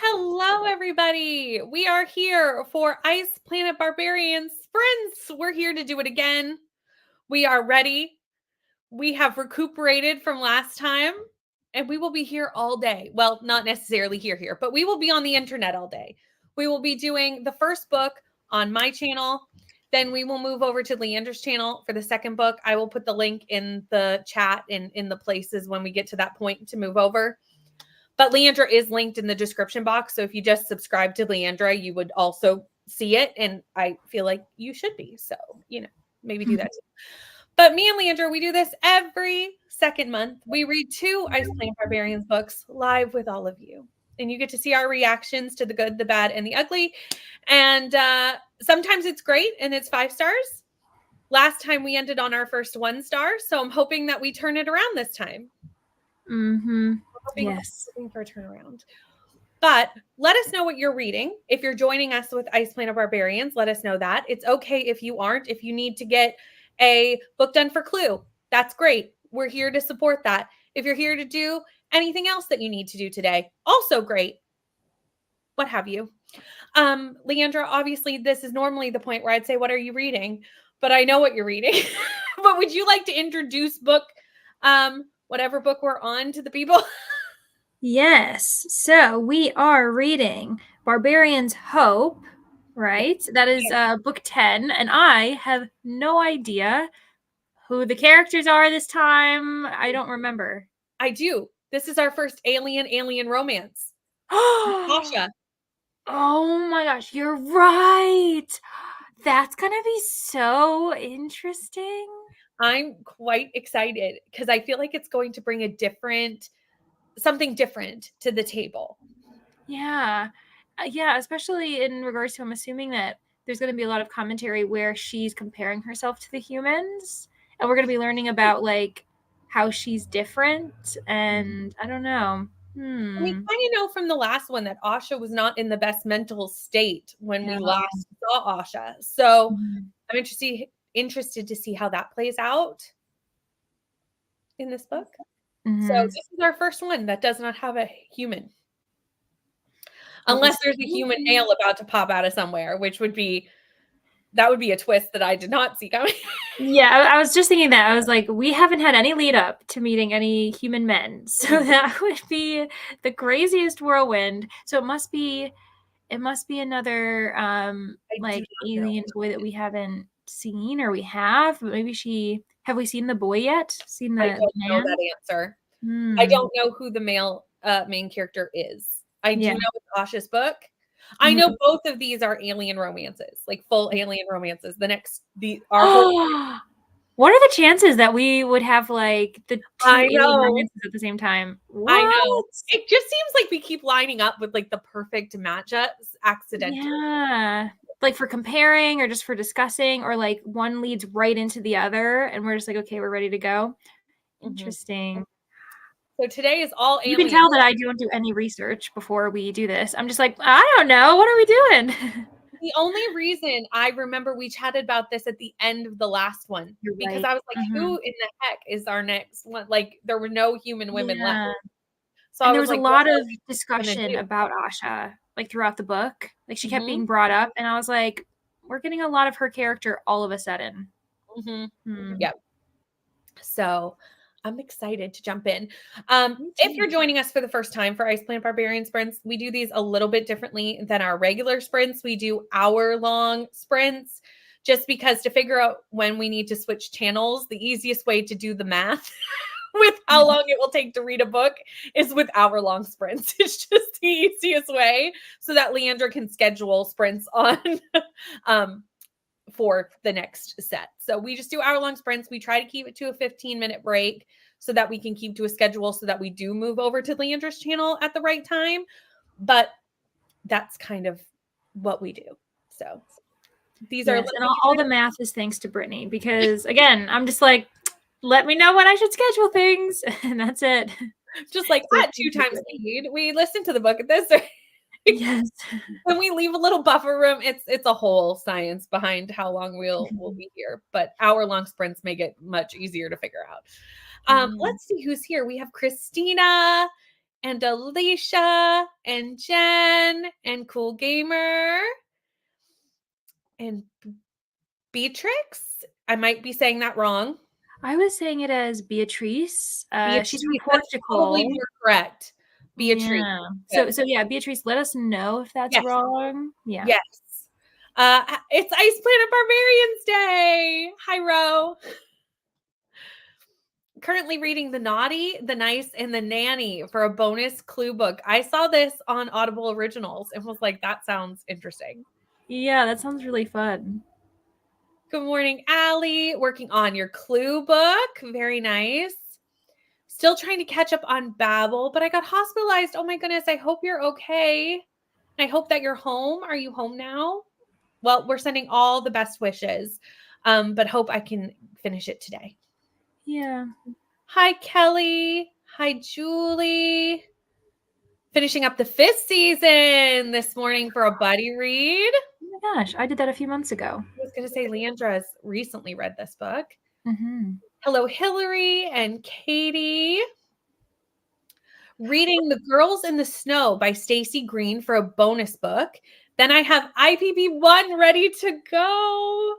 Hello, everybody. We are here for Ice Planet Barbarian Sprints. We're here to do it again. We are ready. We have recuperated from last time, and we will be here all day. Well, not necessarily here, but we will be on the internet all day. We will be doing the first book on my channel. Then we will move over to Leandra's channel for the second book. I will put the link in the chat and in the places when we get to that point to move over. But Leandra is linked in the description box. So if you just subscribe to Leandra, you would also see it. And I feel like you should be. So, maybe do that too. But me and Leandra, we do this every second month. We read 2 Ice Planet Barbarians books live with all of you. And you get to see our reactions to the good, the bad, and the ugly. And sometimes it's great and it's 5 stars. Last time we ended on our first 1 star. So I'm hoping that we turn it around this time. Yes. Hoping for a turnaround. But let us know what you're reading. If you're joining us with Ice Planet Barbarians, let us know that. It's okay if you aren't. If you need to get a book done for Clue, that's great. We're here to support that. If you're here to do anything else that you need to do today, also great. What have you. Leandra, obviously, this is normally the point where I'd say, what are you reading? But I know what you're reading. But would you like to introduce whatever book we're on to the people? Yes. So we are reading Barbarian's Hope, right? That is book 10. And I have no idea who the characters are this time. I don't remember. I do. This is our first alien romance. Natasha. Oh my gosh, you're right. That's going to be so interesting. I'm quite excited because I feel like it's going to bring something different to the table. Yeah. Yeah, especially in regards to, I'm assuming that there's going to be a lot of commentary where she's comparing herself to the humans. And we're going to be learning about, like, how she's different. And I don't know. We kind of know from the last one that Asha was not in the best mental state when we last saw Asha. So I'm interested to see how that plays out in this book. So this is our first one that does not have a human. Unless there's a human male about to pop out of somewhere, which would be a twist that I did not see coming. Yeah, I was just thinking that. I was like, we haven't had any lead up to meeting any human men. So that would be the craziest whirlwind. So it must be another like alien toy that we haven't seen, or we have. Maybe have we seen the boy yet? Seen the I don't know that answer. I don't know who the male main character is. I do know it's Asha's book. I know both of these are alien romances, like full alien romances. What are the chances that we would have like the 2 alien romances at the same time? What? I know. It just seems like we keep lining up with like the perfect matchups accidentally. Yeah. Like for comparing or just for discussing, or like one leads right into the other and we're just like, okay, we're ready to go. Interesting. So today is all alien. You can tell that I don't do any research before we do this. I'm just like, I don't know. What are we doing? The only reason I remember we chatted about this at the end of the last one, because I was like, who in the heck is our next one? Like, there were no human women left. So there was a lot of discussion about Asha, like throughout the book. Like she kept being brought up, and I was like, we're getting a lot of her character all of a sudden. Yeah. So I'm excited to jump in. If you're joining us for the first time for Ice Planet Barbarian sprints, we do these a little bit differently than our regular sprints. We do hour-long sprints just because to figure out when we need to switch channels, the easiest way to do the math with how long it will take to read a book is with hour-long sprints. It's just the easiest way so that Leandra can schedule sprints on for the next set. So we just do hour-long sprints. We try to keep it to a 15-minute break so that we can keep to a schedule so that we do move over to Leandra's channel at the right time. But that's kind of what we do. So these are... And all the math is thanks to Brittany because, again, I'm just like, let me know when I should schedule things. And that's it. Just like at 2 times speed, we listen to the book at this. Yes. When we leave a little buffer room, it's a whole science behind how long we'll be here. But hour-long sprints make it much easier to figure out. Let's see who's here. We have Christina and Alicia and Jen and Cool Gamer and Beatrix. I might be saying that wrong. I was saying it as Beatrice. She's from Beatrice, that's probably Portugal. more correct. Beatrice. Yeah. Good. So yeah, Beatrice, let us know if that's Yes. wrong. Yeah. Yes. It's Ice Planet Barbarians Day. Hi, Ro. Currently reading The Naughty, The Nice, and The Nanny for a bonus clue book. I saw this on Audible Originals and was like, that sounds interesting. Yeah, that sounds really fun. Good morning, Allie. Working on your clue book. Very nice. Still trying to catch up on Babel, but I got hospitalized. Oh my goodness. I hope you're okay. I hope that you're home. Are you home now? Well, we're sending all the best wishes, but hope I can finish it today. Yeah. Hi, Kelly. Hi, Julie. Finishing up the 5th season this morning for a buddy read. Oh my gosh, I did that a few months ago. I was going to say Leandra's recently read this book. Mm-hmm. Hello, Hillary and Katie. Reading The Girls in the Snow by Stacy Green for a bonus book. Then I have IPB 1 ready to go.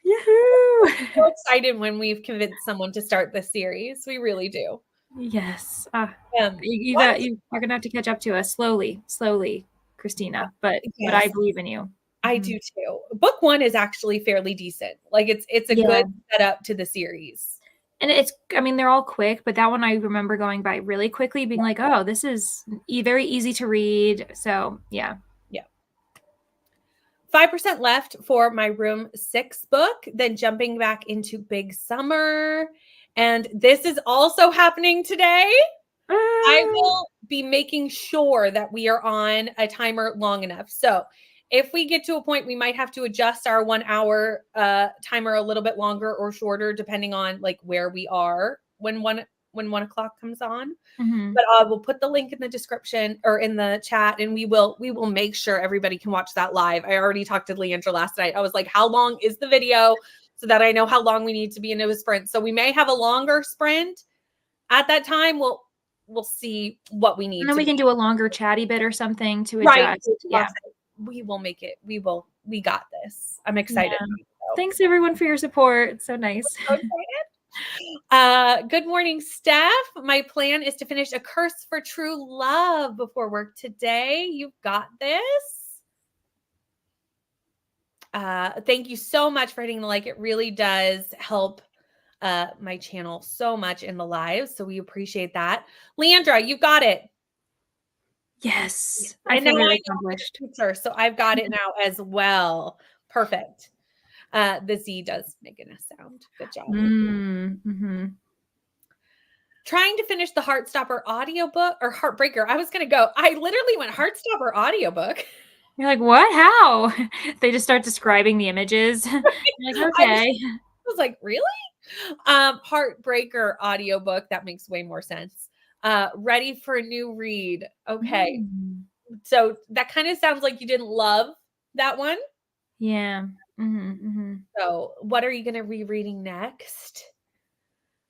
Yahoo! I'm so excited when we've convinced someone to start this series. We really do. Yes. You're gonna have to catch up to us slowly, Christina. But I believe in you. I do too. Book 1 is actually fairly decent. Like it's a good setup to the series. And they're all quick, but that one I remember going by really quickly, being like, oh, this is very easy to read. So yeah. 5% left for my room 6 book, then jumping back into Big Summer. And this is also happening today. I will be making sure that we are on a timer long enough. So if we get to a point, we might have to adjust our 1 hour timer a little bit longer or shorter, depending on like where we are when 1 o'clock comes on. Mm-hmm. But we'll put the link in the description or in the chat, and we will make sure everybody can watch that live. I already talked to Leandra last night. I was like, how long is the video, so that I know how long we need to be into a sprint. So we may have a longer sprint at that time. We'll see what we need. And then we can do a longer chatty bit or something to adjust. Right. Yeah. We will make it. We got this. I'm excited. Yeah. Thanks everyone for your support. It's so nice. Good morning, Steph. My plan is to finish A Curse for True Love before work today. You've got this. Thank you so much for hitting the like. It really does help my channel so much in the lives. So we appreciate that. Leandra, you got it. Yes. I feel really accomplished. So I've got it now as well. Perfect. The Z does make a sound. Good job. Mm-hmm. Trying to finish the Heartstopper audiobook or Heartbreaker. I was going to go. I literally went Heartstopper audiobook. You're like, what? How? They just start describing the images. You're like, okay. I was like, really? Heartbreaker audiobook. That makes way more sense. Ready for a new read. Okay. So that kind of sounds like you didn't love that one. Yeah. So what are you going to be reading next?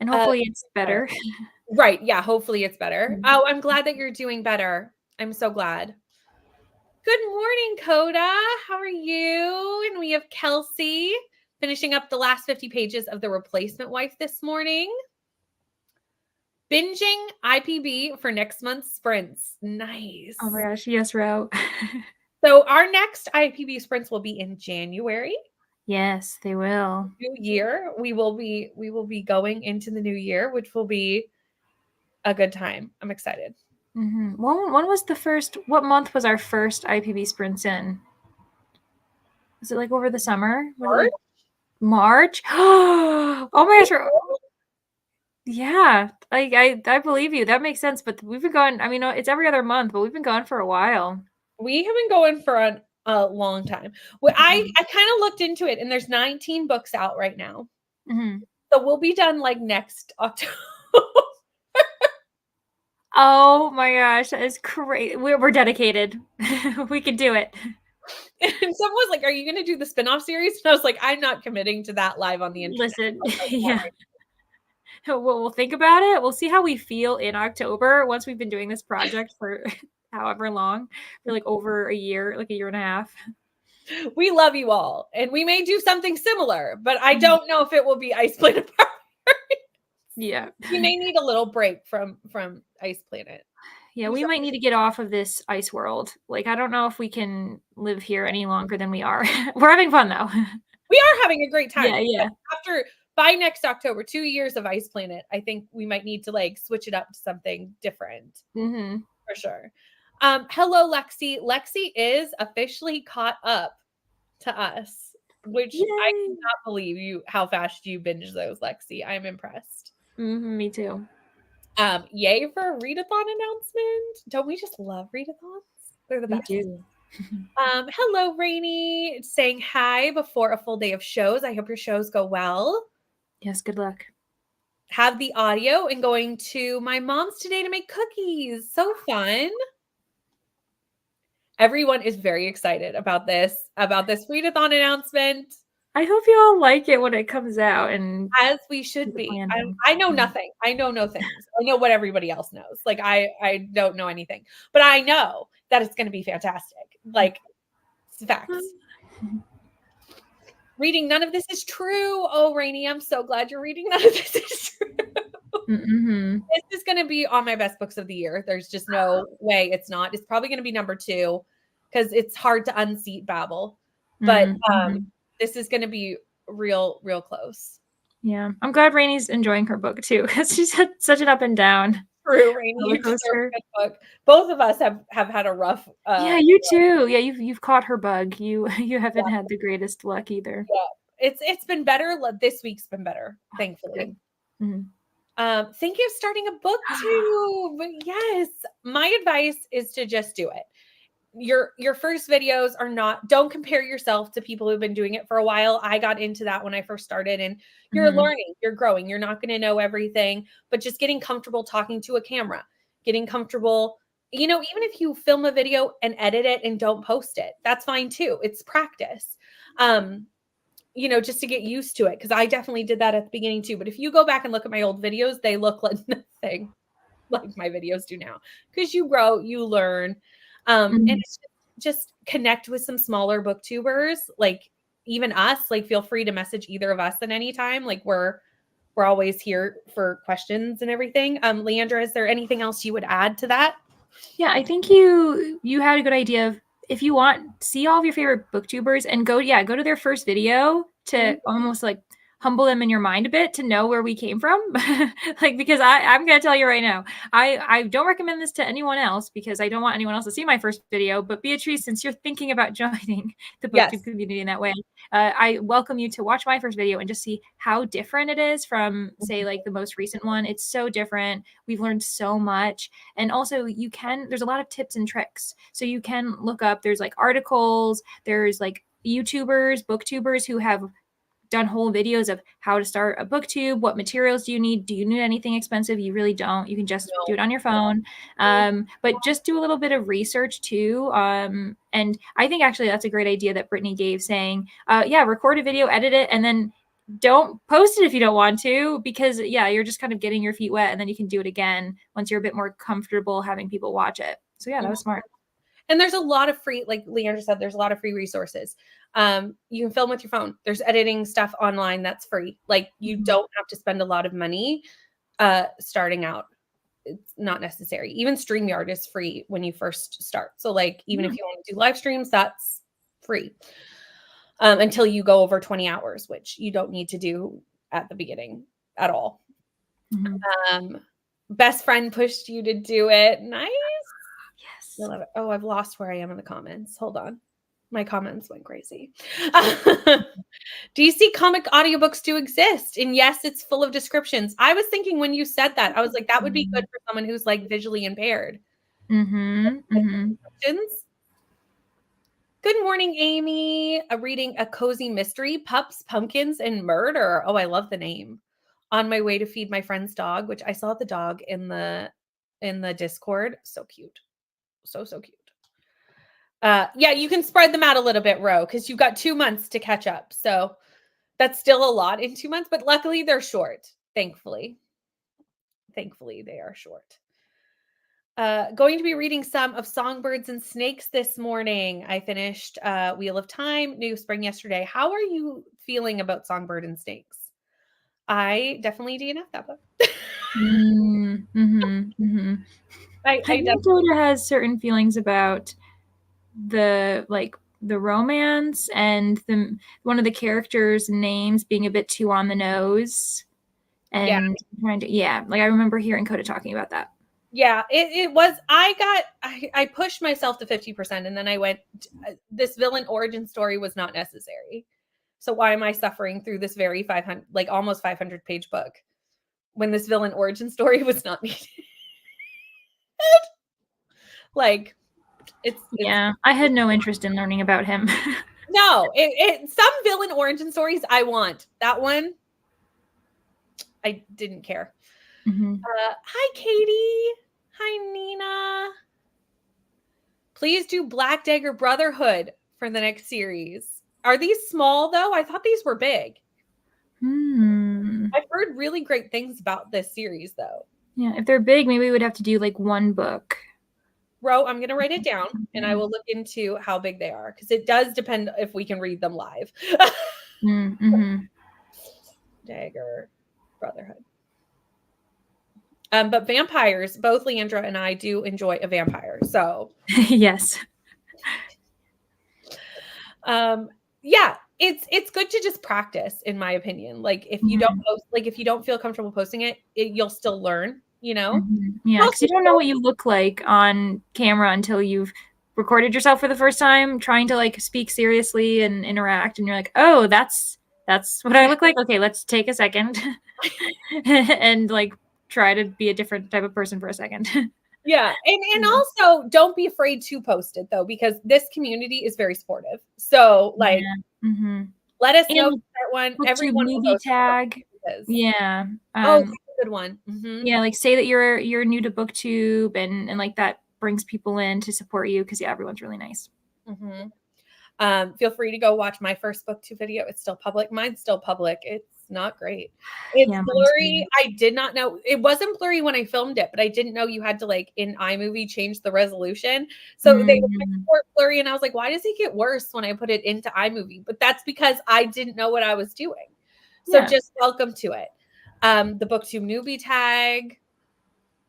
And hopefully it's better. Right. Yeah. Hopefully it's better. Oh, I'm glad that you're doing better. I'm so glad. Good morning, Coda. How are you? And we have Kelsey finishing up the last 50 pages of The Replacement Wife this morning. Binging IPB for next month's sprints. Nice. Oh my gosh. Yes, Ro. So our next IPB sprints will be in January. Yes, they will. New year. We will be going into the new year, which will be a good time. I'm excited. Mm-hmm. When was what month was our first IPB sprints in? Was it like over the summer? March? Oh my gosh. Yeah, I believe you. That makes sense. But we've been going, it's every other month, but we've been going for a while. We have been going for a long time. Well, I kind of looked into it, and there's 19 books out right now. Mm-hmm. So we'll be done like next October. Oh my gosh, that is crazy. We're dedicated. We can do it. And someone was like, are you going to do the spinoff series? And I was like, I'm not committing to that live on the internet. Listen, yeah. we'll think about it. We'll see how we feel in October once we've been doing this project for however long, for like over a year, like a year and a half. We love you all, and we may do something similar, but I don't know if it will be Ice Planet Barbarian. Yeah. We may need a little break from Ice Planet. Yeah, we might need to get off of this ice world. Like, I don't know if we can live here any longer than we are. We're having fun though. We are having a great time. Yeah. By next October, 2 years of Ice Planet, I think we might need to like switch it up to something different. Mm-hmm. For sure. Hello, Lexi. Lexi is officially caught up to us, which Yay. I cannot believe how fast you binge those, Lexi. I'm impressed. Me too. Yay for a readathon announcement. Don't we just love readathons? They're the best. We do. Hello, Rainy. Saying hi before a full day of shows. I hope your shows go well. Yes, good luck. Have the audio and going to my mom's today to make cookies. So fun. Everyone is very excited about this readathon announcement. I hope you all like it when it comes out, and as we should be. I know nothing. I know no things. I know what everybody else knows. Like I don't know anything, but I know that it's going to be fantastic. Like it's facts. Reading none of this is true. Oh, Rainy, I'm so glad you're reading none of this is true. Mm-hmm. This is going to be on my best books of the year. There's just no way it's not. It's probably going to be number 2 because it's hard to unseat Babel. But this is going to be real close. Yeah, I'm glad Rainy's enjoying her book too, because she's had such an up and down. True, Rainy. You deserve a good book. Both of us have had a rough. Yeah, you too. Yeah, you've caught her bug. You haven't had the greatest luck either. Yeah, it's been better. This week's been better, thankfully. Mm-hmm. Thinking of starting a book too, but yes, my advice is to just do it. Your first videos don't compare yourself to people who've been doing it for a while. I got into that when I first started, and you're learning, you're growing. You're not going to know everything, but just getting comfortable talking to a camera, getting comfortable, even if you film a video and edit it and don't post it, that's fine too. It's practice. Just to get used to it. Cause I definitely did that at the beginning too. But if you go back and look at my old videos, they look like nothing like my videos do now. Cause you grow, you learn. And it's just connect with some smaller booktubers, like even us, like feel free to message either of us at any time. Like we're always here for questions and everything. Leandra, is there anything else you would add to that? Yeah, I think you had a good idea of, if you want, see all of your favorite booktubers and go to their first video to almost like humble them in your mind a bit to know where we came from. Like, because I'm going to tell you right now, I don't recommend this to anyone else because I don't want anyone else to see my first video. But Beatrice, since you're thinking about joining the booktube community in that way, I welcome you to watch my first video and just see how different it is from, say, like the most recent one. It's so different. We've learned so much. And also there's a lot of tips and tricks. So you can look up, there's like articles, there's like YouTubers, booktubers who have done whole videos of how to start a booktube. What materials do you need? Do you need anything expensive? You really don't. You can just do it on your phone. But just do a little bit of research too. And I think actually that's a great idea that Brittany gave, saying, record a video, edit it, and then don't post it if you don't want to, because you're just kind of getting your feet wet, and then you can do it again once you're a bit more comfortable having people watch it. So that was smart. And there's a lot of free, like Leandra said, there's a lot of free resources. You can film with your phone. There's editing stuff online that's free. Like you don't have to spend a lot of money starting out. It's not necessary. Even StreamYard is free when you first start. So like, even if you want to do live streams, that's free until you go over 20 hours, which you don't need to do at the beginning at all. Best friend pushed you to do it. Nice. Yes. I love it. Oh, I've lost where I am in the comments. Hold on. My comments went crazy. DC comic audiobooks do exist. And yes, it's full of descriptions. I was thinking when you said that, I was like, that would be good for someone who's like visually impaired. Descriptions. Good morning, Amy. Reading A Cozy Mystery, Pups, Pumpkins, and Murder. Oh, I love the name. On my way to feed my friend's dog, which I saw the dog in the Discord. So cute. So cute. You can spread them out a little bit, Ro, because you've got 2 months to catch up. So that's still a lot in 2 months, but luckily they're short, thankfully. thankfully they are short. Going to be reading some of Songbirds and Snakes this morning. I finished Wheel of Time, New Spring yesterday. How are you feeling about Songbird and Snakes? I definitely DNF that book. I I think Taylor has certain feelings about the romance and one of the characters' names being a bit too on the nose yeah. and trying to like I remember hearing Coda talking about that. Yeah, it was. I pushed myself to 50%, and then I went. This villain origin story was not necessary. So why am I suffering through this very 500, like almost 500-page book, when this villain origin story was not needed? Like, it's yeah. I had no interest in learning about him. no. Some villain origin stories I want. That one, I didn't care. Hi, Katie. Hi, Nina. Please do Black Dagger Brotherhood for the next series. Are these small though? I thought these were big. I've heard really great things about this series though. Yeah, if they're big, maybe we would have to do like one book. Ro, I'm going to write it down and I will look into how big they are because it does depend if we can read them live. Dagger Brotherhood. But vampires, both Leandra and I do enjoy a vampire. So yes. Yeah, it's good to just practice, in my opinion. Like if you don't post, like if you don't feel comfortable posting it, you'll still learn, you know? Yeah, because you don't know what you look like on camera until you've recorded yourself for the first time, trying to like speak seriously and interact, and you're like, oh, that's what I look like. Okay, let's take a second and like try to be a different type of person for a second. Yeah, and also don't be afraid to post it though, because this community is very supportive. So like, let us know And that one. BookTube Everyone will newbie post tag. Yeah. Oh, that's a good one. Yeah, like say that you're new to BookTube and like that brings people in to support you because everyone's really nice. Feel free to go watch my first BookTube video. It's still public. Mine's still public. It's not great. It's blurry. I did not know it wasn't blurry when I filmed it, but I didn't know you had to like in iMovie change the resolution. So they were blurry, and I was like, why does it get worse when I put it into iMovie? But that's because I didn't know what I was doing. So just welcome to it. The BookTube newbie tag.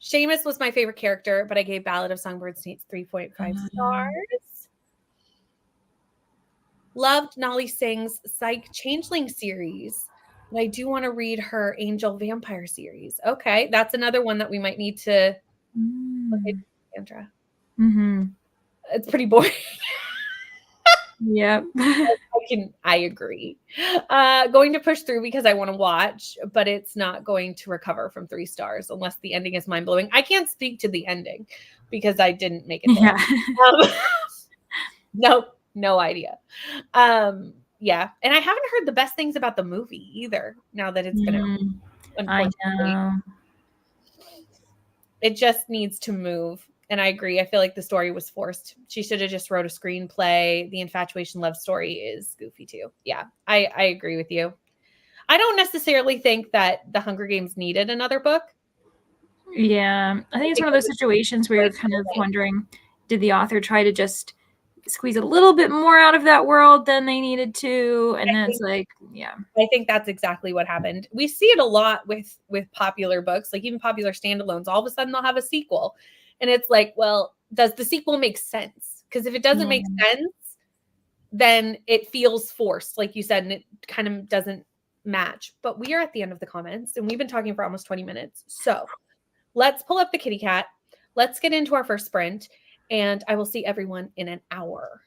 Seamus was my favorite character, but I gave Ballad of Songbirds 3.5 stars. Loved Nolly Singh's Psych Changeling series, but I do want to read her Angel Vampire series. Okay, that's another one that we might need to look at, Sandra. It's pretty boring. Yep. I agree. Going to push through because I want to watch, but it's not going to recover from 3 stars unless the ending is mind-blowing. I can't speak to the ending because I didn't make it there. No idea. Yeah, and I haven't heard the best things about the movie either now that it's been out. Unfortunately. I know. It just needs to move. And I agree. I feel like the story was forced. She should have just wrote a screenplay. The infatuation love story is goofy too. Yeah, I agree with you. I don't necessarily think that the Hunger Games needed another book. Yeah, I think it's one of those situations where you're kind of wondering, did the author try to just squeeze a little bit more out of that world than they needed to? And then it's like, yeah. I think that's exactly what happened. We see it a lot with popular books, like even popular standalones. All of a sudden they'll have a sequel. And it's like, well, does the sequel make sense? Because if it doesn't make sense, then it feels forced, like you said, and it kind of doesn't match. But we are at the end of the comments, and we've been talking for almost 20 minutes. So let's pull up the kitty cat. Let's get into our first sprint, and I will see everyone in an hour.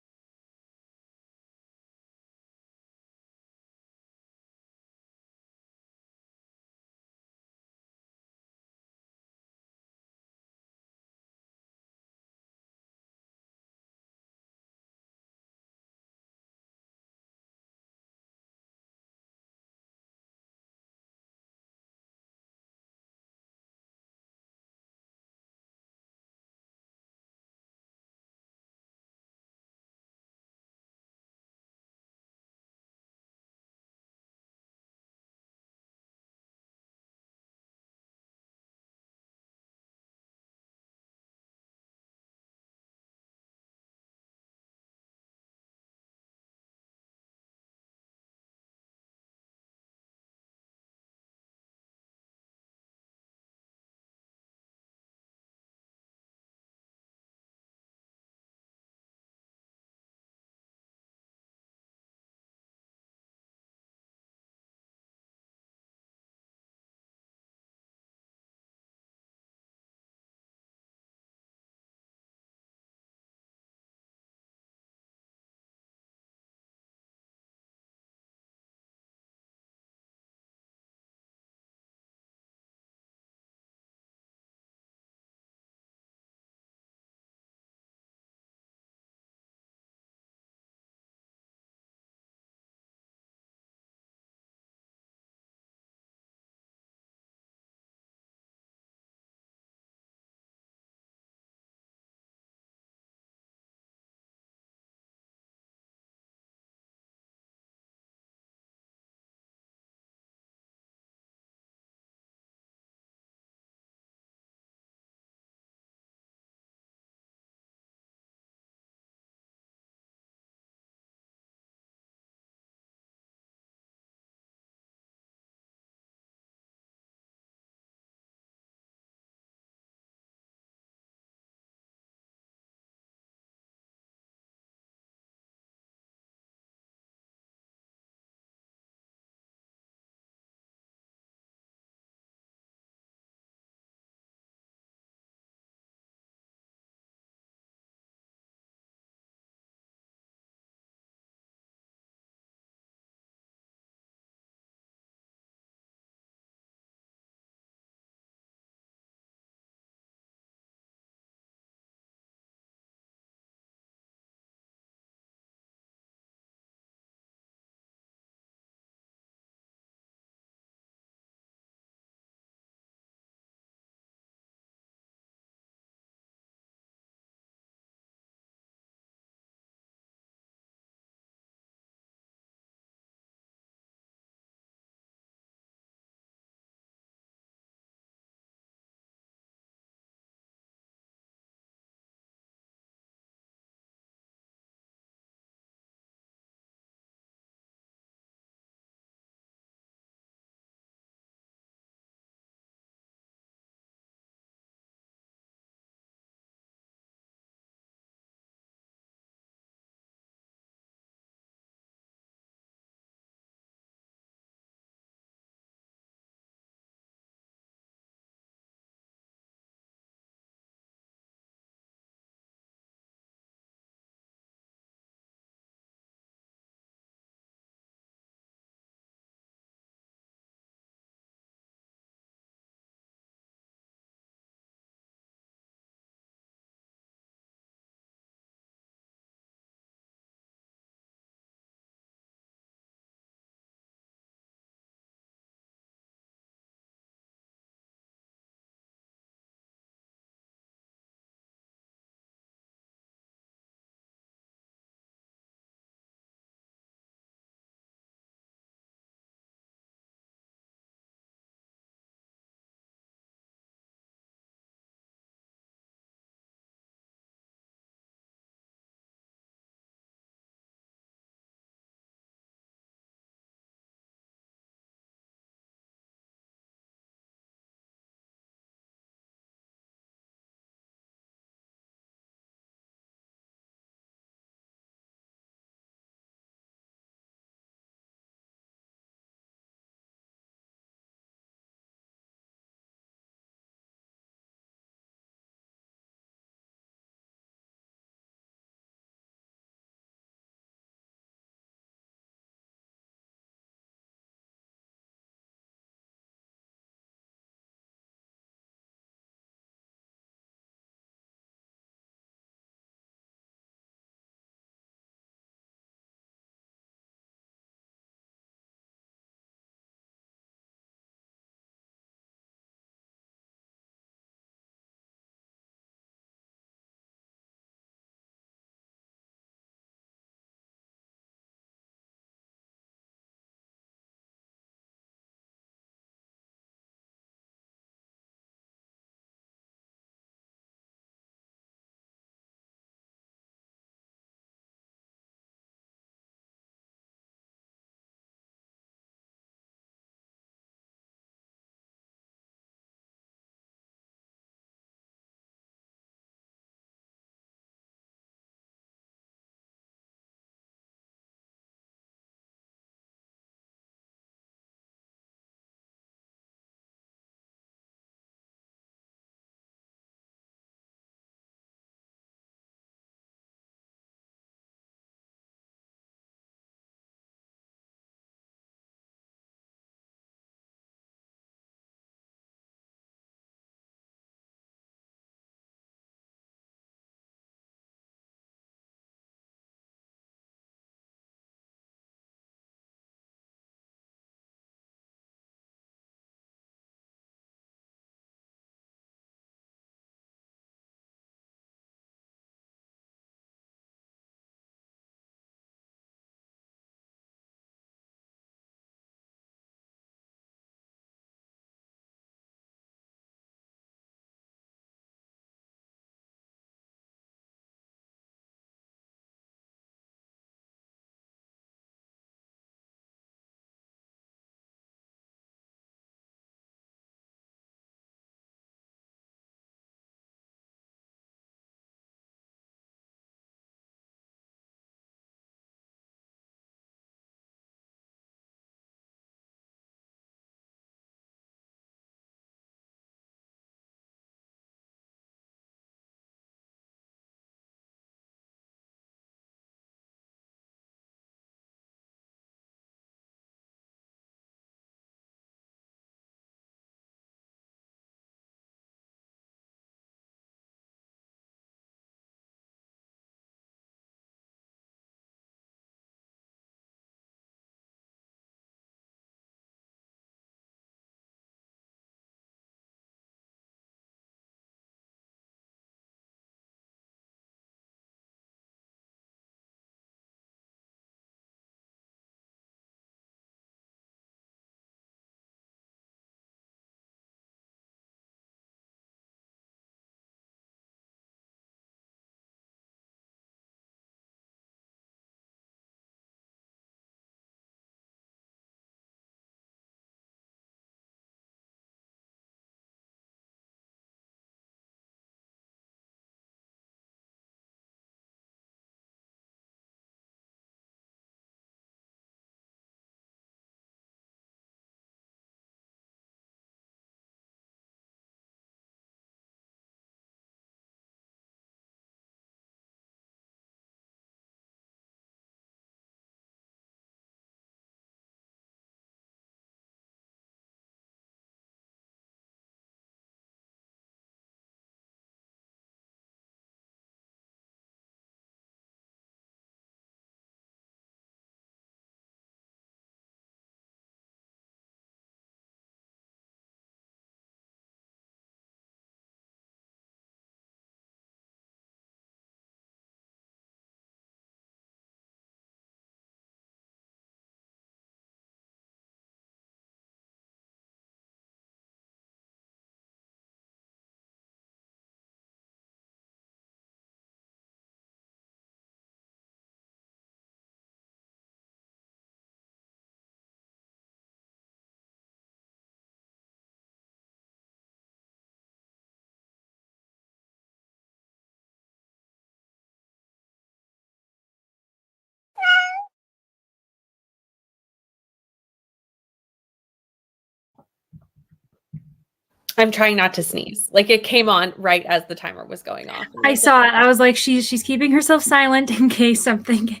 I'm trying not to sneeze. Like it came on right as the timer was going off. I saw it. I was like, she's keeping herself silent in case something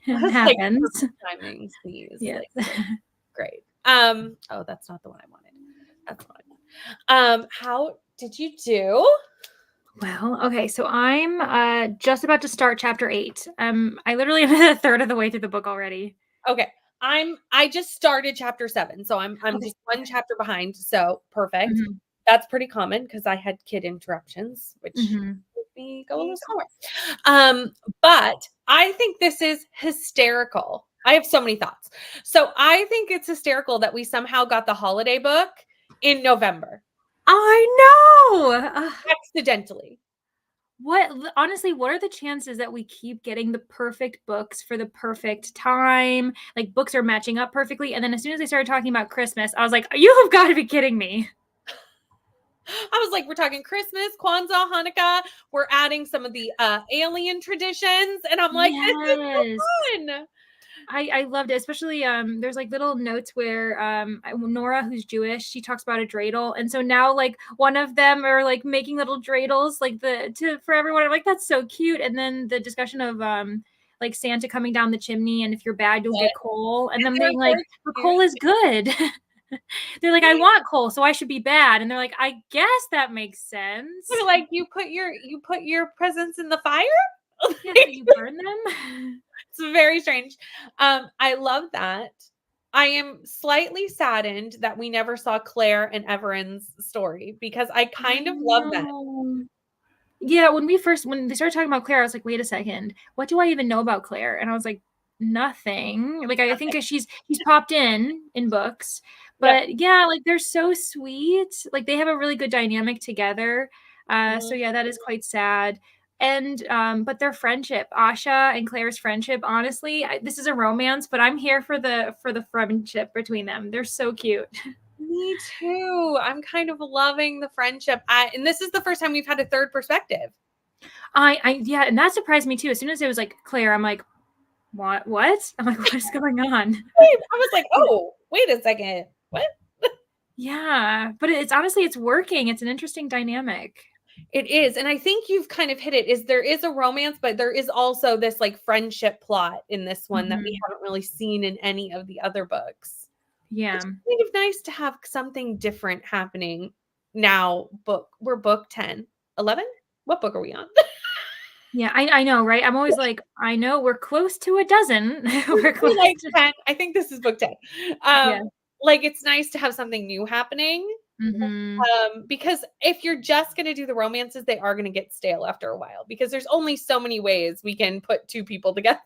Like happens. timing sneeze. Yes. Like, great. Oh, that's not the one I wanted. That's fine. How did you do? Well, okay, so I'm just about to start chapter 8. I literally am a third of the way through the book already. Okay. I just started chapter 7, so I'm Okay. just one chapter behind. So perfect. Mm-hmm. That's pretty common because I had kid interruptions, which Mm-hmm. made me go a little slower. But I think this is hysterical. I have so many thoughts. So I think it's hysterical that we somehow got the holiday book in November. I know. Accidentally. Honestly, what are the chances that we keep getting the perfect books for the perfect time? Like books are matching up perfectly. And then as soon as they started talking about Christmas, I was like, you have got to be kidding me. I was like, we're talking Christmas, Kwanzaa, Hanukkah. We're adding some of the alien traditions. And I'm like, this is so fun. I loved it, especially there's like little notes where Nora, who's Jewish, she talks about a dreidel, and so now like one of them are like making little dreidels like for everyone. I'm like, that's so cute. And then the discussion of like Santa coming down the chimney, and if you're bad you'll get coal, and them being like, but coal is good. They're like, I want coal, so I should be bad. And they're like, I guess that makes sense. They're like, you put your presents in the fire? Yeah, you burn them. It's very strange. I love that. I am slightly saddened that we never saw Claire and Everett's story because I kind of love that. Yeah, when they started talking about Claire, I was like, wait a second, what do I even know about Claire? And I was like, nothing. Like I think she's popped in books, but yeah, like they're so sweet. Like they have a really good dynamic together. So yeah, that is quite sad. And but their friendship, Asha and Claire's friendship, honestly, this is a romance, but I'm here for the friendship between them. They're so cute. Me too. I'm kind of loving the friendship. And this is the first time we've had a third perspective. Yeah, and that surprised me too. As soon as it was like Claire, I'm like, what? I'm like, what is going on? I was like, oh, wait a second. What? Yeah, but it's honestly, it's working. It's an interesting dynamic. It is. And I think you've kind of hit it. Is there is a romance, but there is also this like friendship plot in this one that we haven't really seen in any of the other books. Yeah. It's kind of nice to have something different happening now. We're book 10. 11? What book are we on? Yeah, I know, right? I'm always like, I know we're close to a dozen. We're close like to 10. I think this is book 10. Yeah. Like it's nice to have something new happening. Because if you're just going to do the romances, they are going to get stale after a while because there's only so many ways we can put two people together.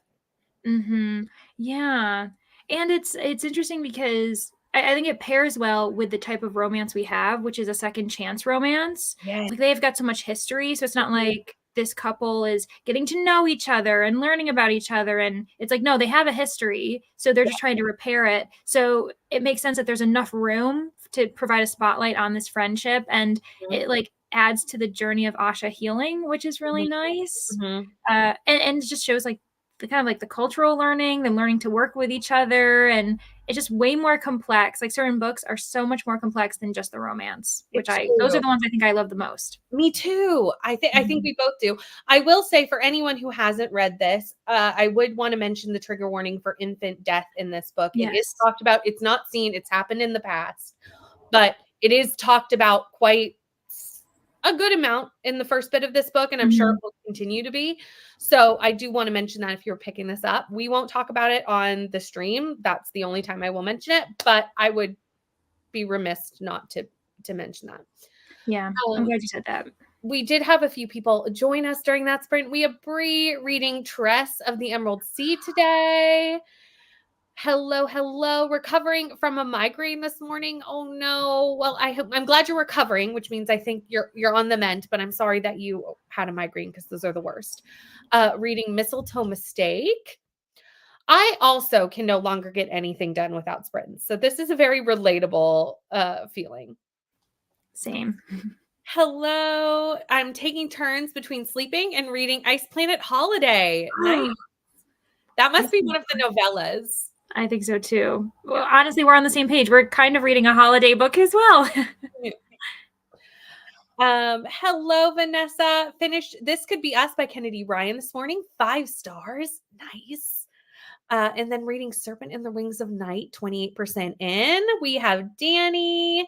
Yeah. And it's interesting because I think it pairs well with the type of romance we have, which is a second chance romance. Yeah. Like they've got so much history, so it's not like this couple is getting to know each other and learning about each other, and it's like, no, they have a history, so they're just trying to repair it. So it makes sense that there's enough room to provide a spotlight on this friendship, and it like adds to the journey of Asha healing, which is really nice. And it just shows like the kind of like the cultural learning, them learning to work with each other, and it's just way more complex. Like certain books are so much more complex than just the romance, which those are the ones I think I love the most. Me too. I think we both do. I will say for anyone who hasn't read this, I would want to mention the trigger warning for infant death in this book. It is talked about. It's not seen. It's happened in the past, but it is talked about quite a good amount in the first bit of this book, and I'm sure it will continue to be. So I do want to mention that if you're picking this up, we won't talk about it on the stream. That's the only time I will mention it, but I would be remiss not to mention that. Yeah, I'm glad you said that. We did have a few people join us during that sprint. We have Bree reading Tress of the Emerald Sea today. Hello. Recovering from a migraine this morning. Oh no. Well, I'm glad you're recovering, which means I think you're on the mend, but I'm sorry that you had a migraine because those are the worst. Reading Mistletoe Mistake. I also can no longer get anything done without sprints. So this is a very relatable feeling. Same. Hello. I'm taking turns between sleeping and reading Ice Planet Holiday. Nice. That must be one of the novellas. I think so too. Well, honestly, we're on the same page. We're kind of reading a holiday book as well. Hello, Vanessa. Finished This Could Be Us by Kennedy Ryan this morning. 5 stars. Nice. And then reading Serpent in the Wings of Night, 28% in. We have Danny.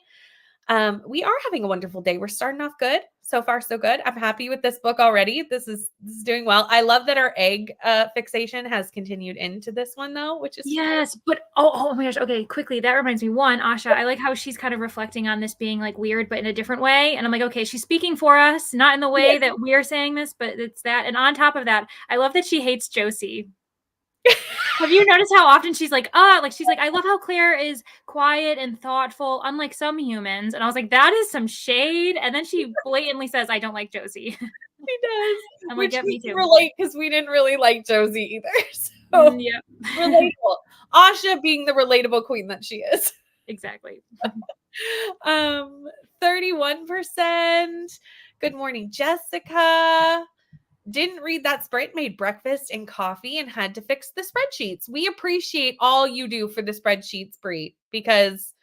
We are having a wonderful day. We're starting off good. So far, so good. I'm happy with this book already. This is doing well. I love that our egg fixation has continued into this one, though, which is Yes, but oh my gosh. Okay, quickly. That reminds me. One, Asha, I like how she's kind of reflecting on this being like weird, but in a different way. And I'm like, okay, she's speaking for us, not in the way that we're saying this, but it's that. And on top of that, I love that she hates Josie. Have you noticed how often she's like, she's like, I love how Claire is quiet and thoughtful, unlike some humans. And I was like, that is some shade. And then she blatantly says, I don't like Josie. She does. I'm Which like, yeah, we me too. can relate because we didn't really like Josie either. So yeah. relatable. Asha being the relatable queen that she is. Exactly. 31%. Good morning, Jessica. Didn't read that sprint, made breakfast and coffee, and had to fix the spreadsheets. We appreciate all you do for the spreadsheets, Brie, because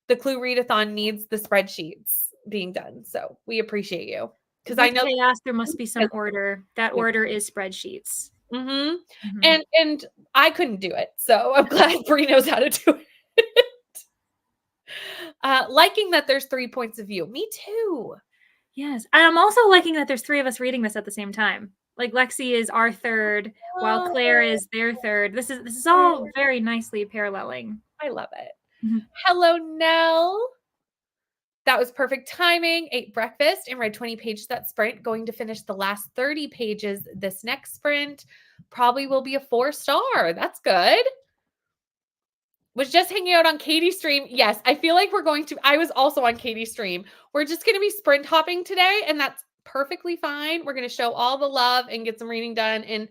the Clue Readathon needs the spreadsheets being done. So we appreciate you. Because I know chaos, there must be some order. That order is spreadsheets. Mm-hmm. Mm-hmm. And I couldn't do it. So I'm glad Brie knows how to do it. Liking that there's 3 points of view. Me too. Yes. And I'm also liking that there's 3 of us reading this at the same time. Like Lexi is our third, while Claire is their third. This is all very nicely paralleling. I love it. Mm-hmm. Hello, Nell. That was perfect timing. Ate breakfast and read 20 pages that sprint. Going to finish the last 30 pages this next sprint. Probably will be a 4-star. That's good. Was just hanging out on Katie's stream. Yes, I feel like I was also on Katie's stream. We're just going to be sprint hopping today, and that's perfectly fine. We're going to show all the love and get some reading done and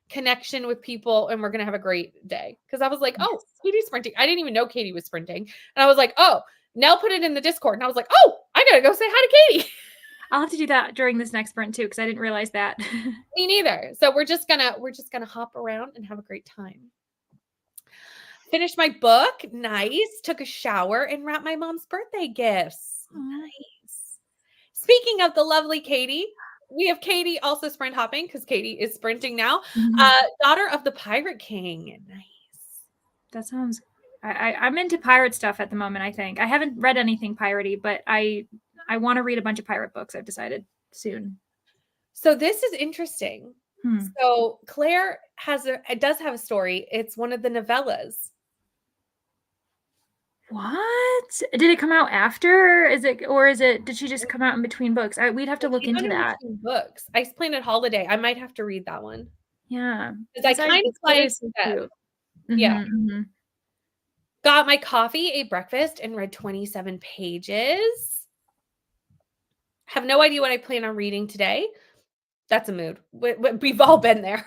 connection with people, and we're going to have a great day. Because I was like, oh, Katie's sprinting. I didn't even know Katie was sprinting. And I was like, oh, Nell put it in the Discord, and I was like, oh, I got to go say hi to Katie. I'll have to do that during this next sprint too, because I didn't realize that. Me neither. So we're just gonna hop around and have a great time. Finished my book. Nice. Took a shower and wrapped my mom's birthday gifts. Nice. Speaking of the lovely Katie, we have Katie also sprint hopping because Katie is sprinting now. Daughter of the Pirate King. Nice. That sounds... I'm into pirate stuff at the moment, I think. I haven't read anything piratey, but I want to read a bunch of pirate books, I've decided, soon. So this is interesting. So Claire does have a story. It's one of the novellas. What? Did it come out after? Did she just come out in between books? We'd have to look into that. Books. Ice Planet Holiday. I might have to read that one. Yeah. Because I kind of like that. Yeah. Got my coffee, ate breakfast, and read 27 pages. Have no idea what I plan on reading today. That's a mood. We've all been there.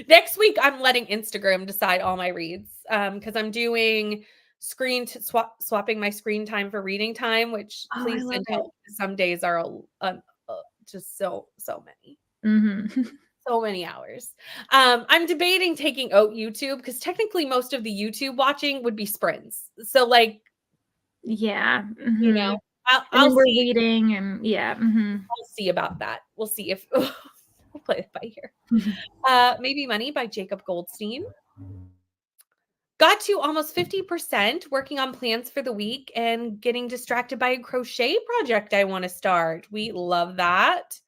Next week, I'm letting Instagram decide all my reads because I'm doing swapping my screen time for reading time, which please send help. Some days are just so many. So many hours. I'm debating taking out YouTube because technically most of the YouTube watching would be sprints. So yeah, you know, I'll we're reading and I'll see about that. We'll see if we'll play it by ear. Maybe Money by Jacob Goldstein. Got to almost 50% working on plans for the week and getting distracted by a crochet project I want to start. We love that.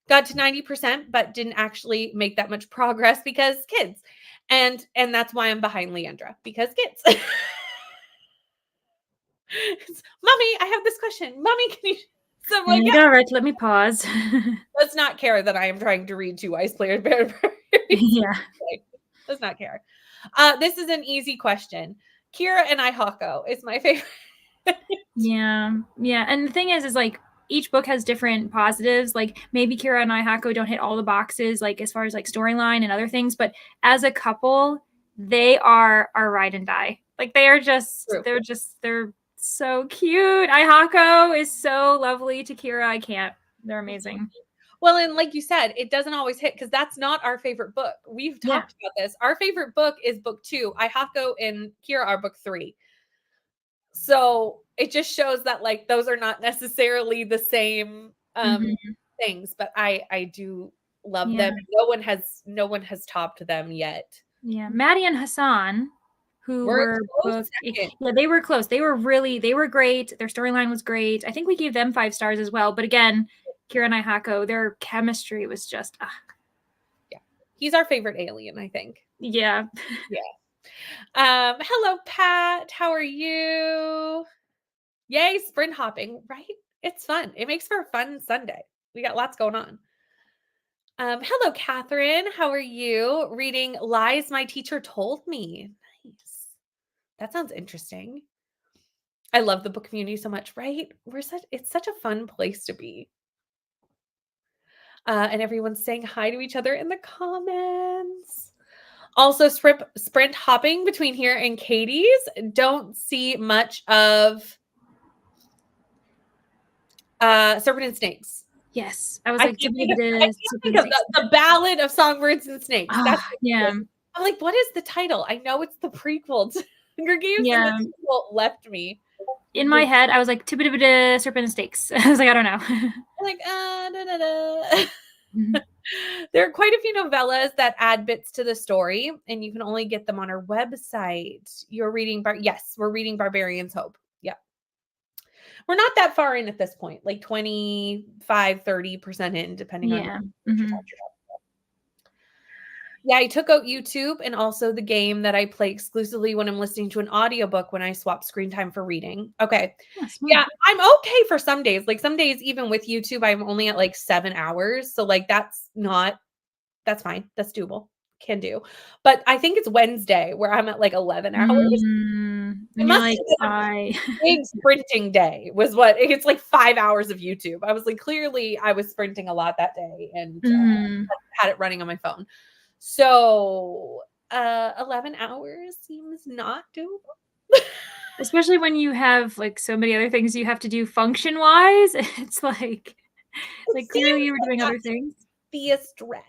Got to 90%, but didn't actually make that much progress because kids. And that's why I'm behind Leandra, because kids. Mommy, I have this question. Mommy, can you... So I'm like, all right, let me pause. Let's not care that I am trying to read 2 Ice Players Barbarian. Yeah. Let's not care. This is an easy question. Kira and Ihako is my favorite. Yeah. And the thing is like each book has different positives. Like maybe Kira and Ihako don't hit all the boxes, like as far as like storyline and other things, but as a couple, they are our ride and die. Like they're so cute. Ihako is so lovely to Kira. They're amazing. Well, and like you said, it doesn't always hit because that's not our favorite book. We've talked about this. Our favorite book is book 2. Ihako and Kira are book 3. So it just shows that like those are not necessarily the same things, but I do love Yeah. them. No one has topped them yet. Yeah. Maddie and Hassan, who We're a were close book second. yeah, they were close. They were great. Their storyline was great. I think we gave them 5 stars as well. But again, Kira and Hako, their chemistry was just Yeah. He's our favorite alien, I think. yeah. Yeah. Hello, Pat. How are you? Yay, sprint hopping, right? It's fun. It makes for a fun Sunday. We got lots going on. Hello, Catherine. How are you? Reading Lies My Teacher Told Me. Nice. That sounds interesting. I love the book community so much, right? It's such a fun place to be. And everyone's saying hi to each other in the comments. Also, sprint hopping between here and Katie's. Don't see much of Serpent and Snakes. Yes. I was like, I can't think of the Ballad of Songbirds and Snakes. That's yeah. I'm like, what is the title? I know it's the prequel to Hunger Games, and the sequel left me. In my head, I was like, Tibba Serpent and Snakes. I was like, I don't know. Like, There are quite a few novellas that add bits to the story, and you can only get them on our website. You're reading, yes, we're reading Barbarian's Hope. Yeah. We're not that far in at this point, like 25, 30% in, depending on what you're talking about. Yeah, I took out YouTube and also the game that I play exclusively when I'm listening to an audiobook when I swap screen time for reading. Okay. Yeah, I'm okay for some days. Like some days, even with YouTube, I'm only at like 7 hours. So like that's fine. That's doable. Can do. But I think it's Wednesday where I'm at like 11 hours. It must like, have been a big sprinting day was what it's like 5 hours of YouTube. I was like, clearly I was sprinting a lot that day and had it running on my phone. So 11 hours seems not doable. Especially when you have like so many other things you have to do function wise. It's like clearly you were doing other things. Be a stretch.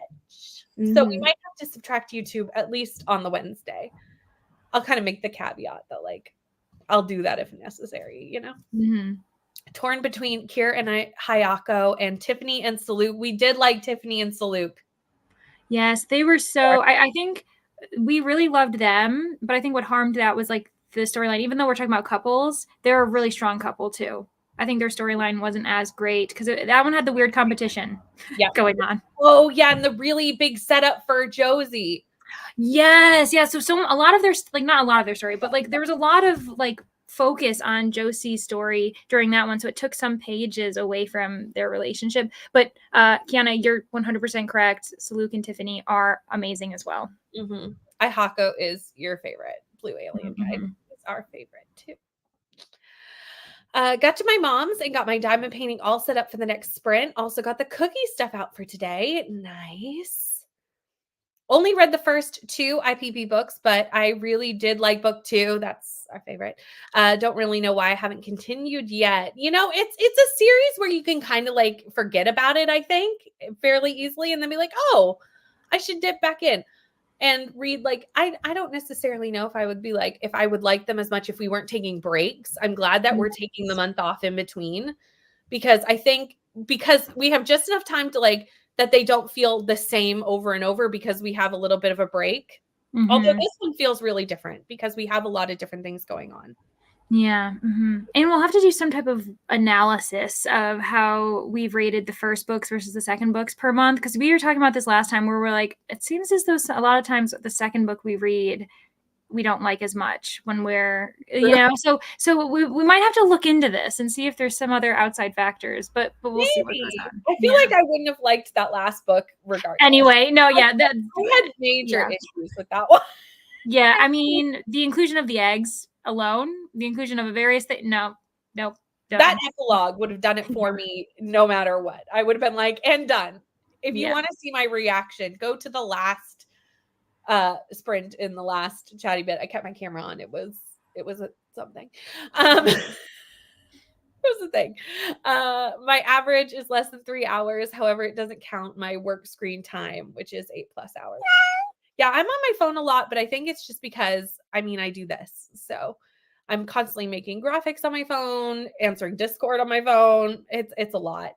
So we might have to subtract YouTube at least on the Wednesday. I'll kind of make the caveat that like I'll do that if necessary, you know. Torn between Kira and Hayako and Tiffany and Saluk. We did like Tiffany and Saluk. Yes, they were so I think we really loved them, but I think what harmed that was like the storyline. Even though we're talking about couples, they're a really strong couple too. I think their storyline wasn't as great because that one had the weird competition going on. Oh yeah, and the really big setup for Josie. Yes, yeah. So a lot of their like not a lot of their story, but like there was a lot of like focus on Josie's story during that one, so it took some pages away from their relationship. But Kiana, you're 100% correct. Saluk and Tiffany are amazing as well. Hako is your favorite. Blue Alien Guide is our favorite too. Got to my mom's and got my diamond painting all set up for the next sprint. Also got the cookie stuff out for today. Nice. Only read the first 2 IPP books, but I really did like book 2. That's our favorite. Don't really know why I haven't continued yet. You know, it's a series where you can kind of like forget about it, I think, fairly easily and then be like, oh, I should dip back in and read. Like, I don't necessarily know if I would be like, if I would like them as much if we weren't taking breaks. I'm glad that we're taking the month off in between because I think because we have just enough time to like that they don't feel the same over and over because we have a little bit of a break. Although this one feels really different because we have a lot of different things going on. Yeah. And we'll have to do some type of analysis of how we've rated the first books versus the second books per month. Because we were talking about this last time where we're like, it seems as though a lot of times the second book we read, we don't like as much when we're, you know, so we might have to look into this and see if there's some other outside factors, but we'll see what goes on. I feel like I wouldn't have liked that last book regardless. Anyway, no, yeah. I had major issues with that one. Yeah, I mean, the inclusion of the eggs alone, the inclusion of various things, no. That epilogue would have done it for me no matter what. I would have been like, and done. If you want to see my reaction, go to the last sprint in the last chatty bit. I kept my camera on. It was something. Here's the thing. My average is less than 3 hours. However, it doesn't count my work screen time, which is 8+ hours. Yeah, I'm on my phone a lot, but I think it's just because I do this. So I'm constantly making graphics on my phone, answering Discord on my phone. It's a lot.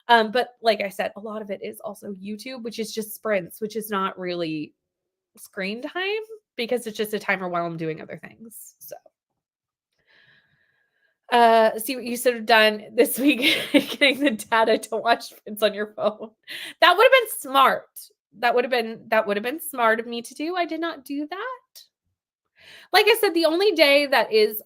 But like I said, a lot of it is also YouTube, which is just sprints, which is not really screen time because it's just a timer while I'm doing other things. So see what you should have done this week, getting the data to watch sprints on your phone. That would have been smart. That would have been smart of me to do. I did not do that. Like I said, the only day that is,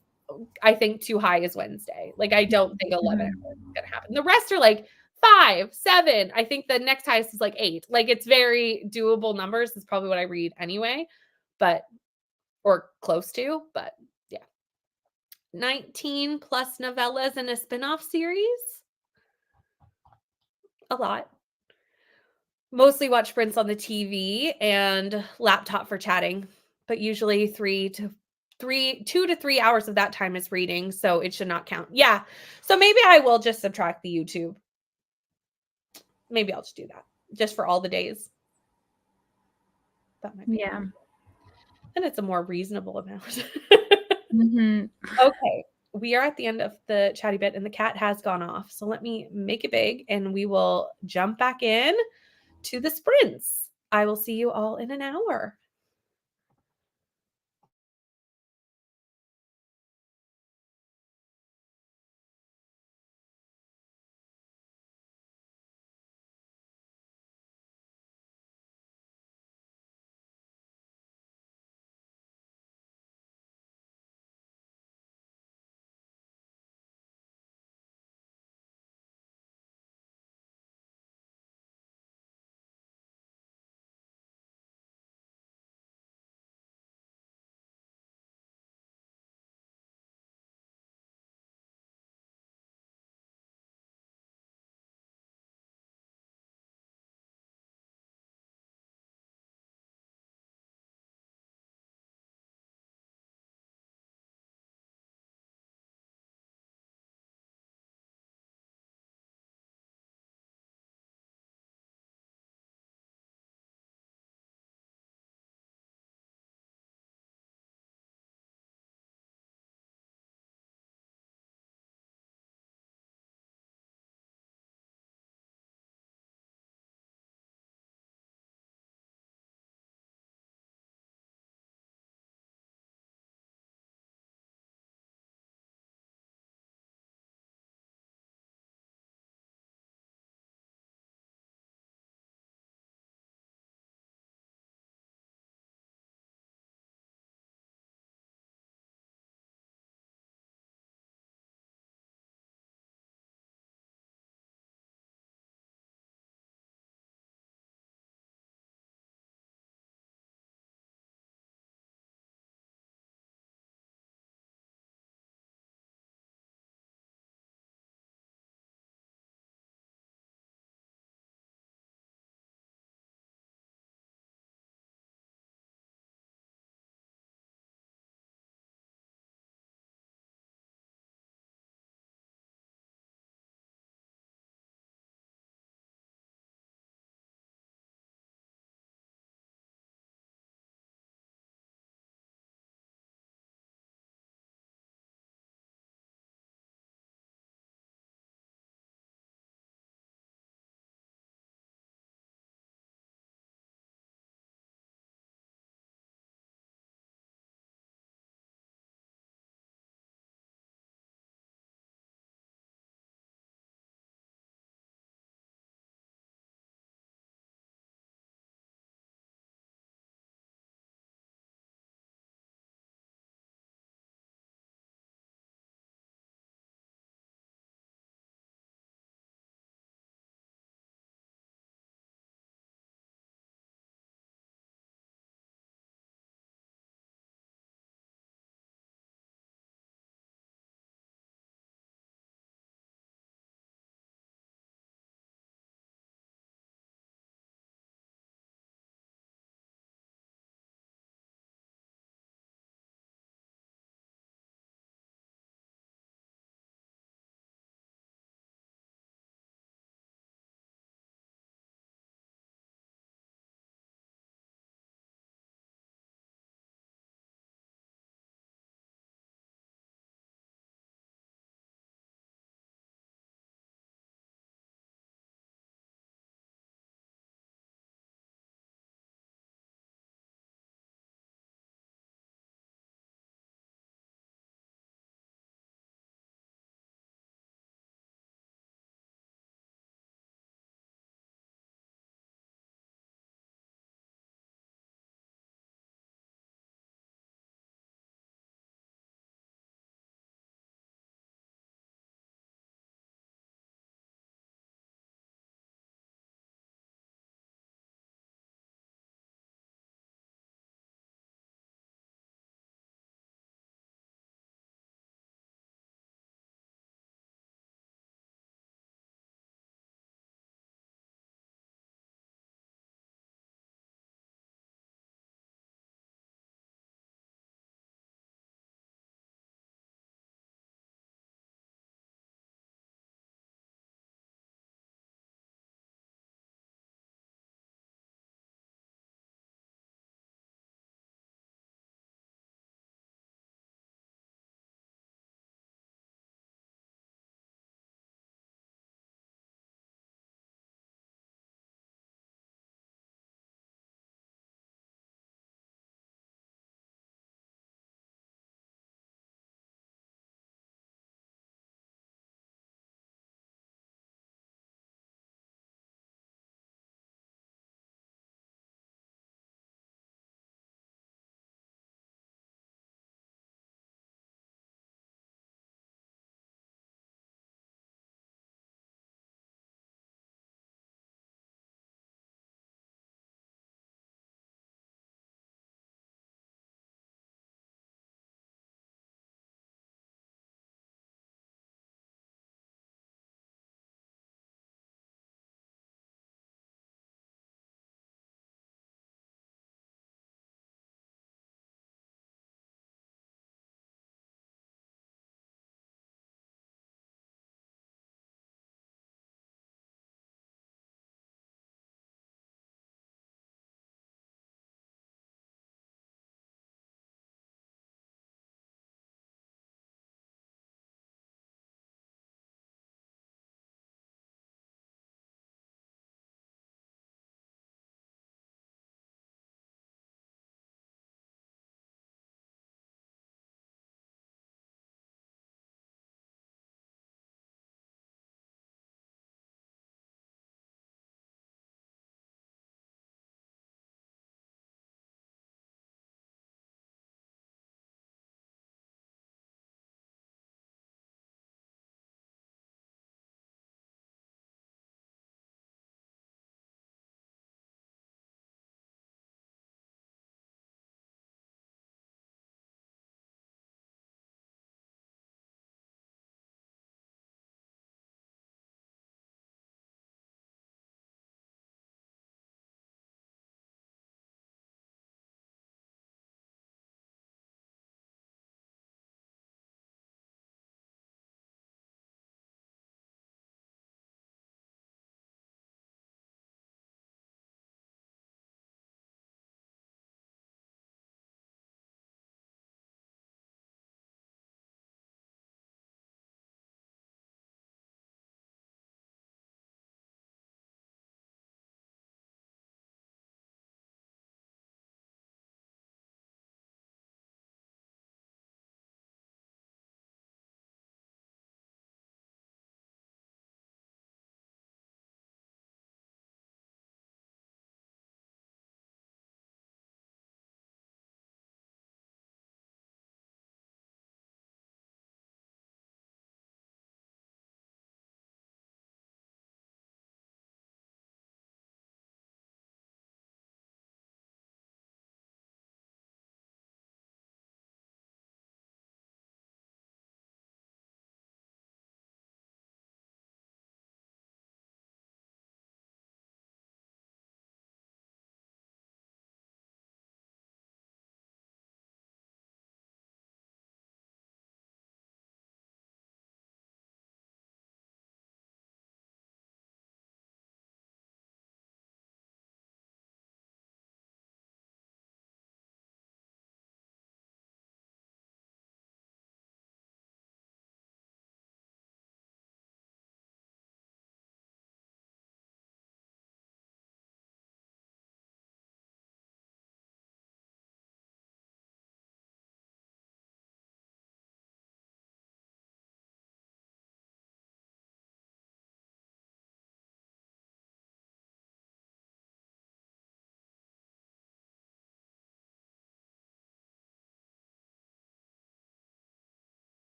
I think, too high is Wednesday. Like, I don't think 11 hours is gonna happen. The rest are like 5, 7. I think the next highest is like 8. Like, it's very doable numbers. Is probably what I read anyway, but or close to, but yeah. 19 plus novellas and a spin-off series. A lot. Mostly watch sprints on the TV and laptop for chatting, but usually 2 to 3 hours of that time is reading, so it should not count. Yeah. So maybe I will just subtract the YouTube. Maybe I'll just do that just for all the days. That might be. Yeah. And it's a more reasonable amount. Mhm. Okay. We are at the end of the chatty bit and the cat has gone off. So let me make it big and we will jump back in to the sprints. I will see you all in an hour.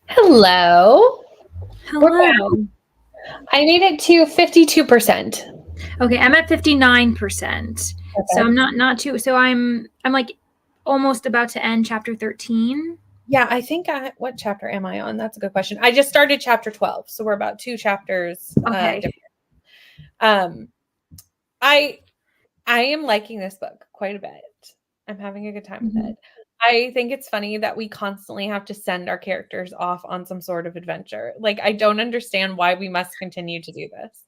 Hello. We're back. Hello. I made it to 52%. Okay, I'm at 59%. So Okay. I'm not too so I'm like almost about to end chapter 13. Yeah, I think what chapter am I on? That's a good question. I just started chapter 12, so we're about 2 chapters Okay. different. Um I I am liking this book quite a bit. I'm having a good time with Mhm. it. I think it's funny that we constantly have to send our characters off on some sort of adventure. Like, I don't understand why we must continue to do this.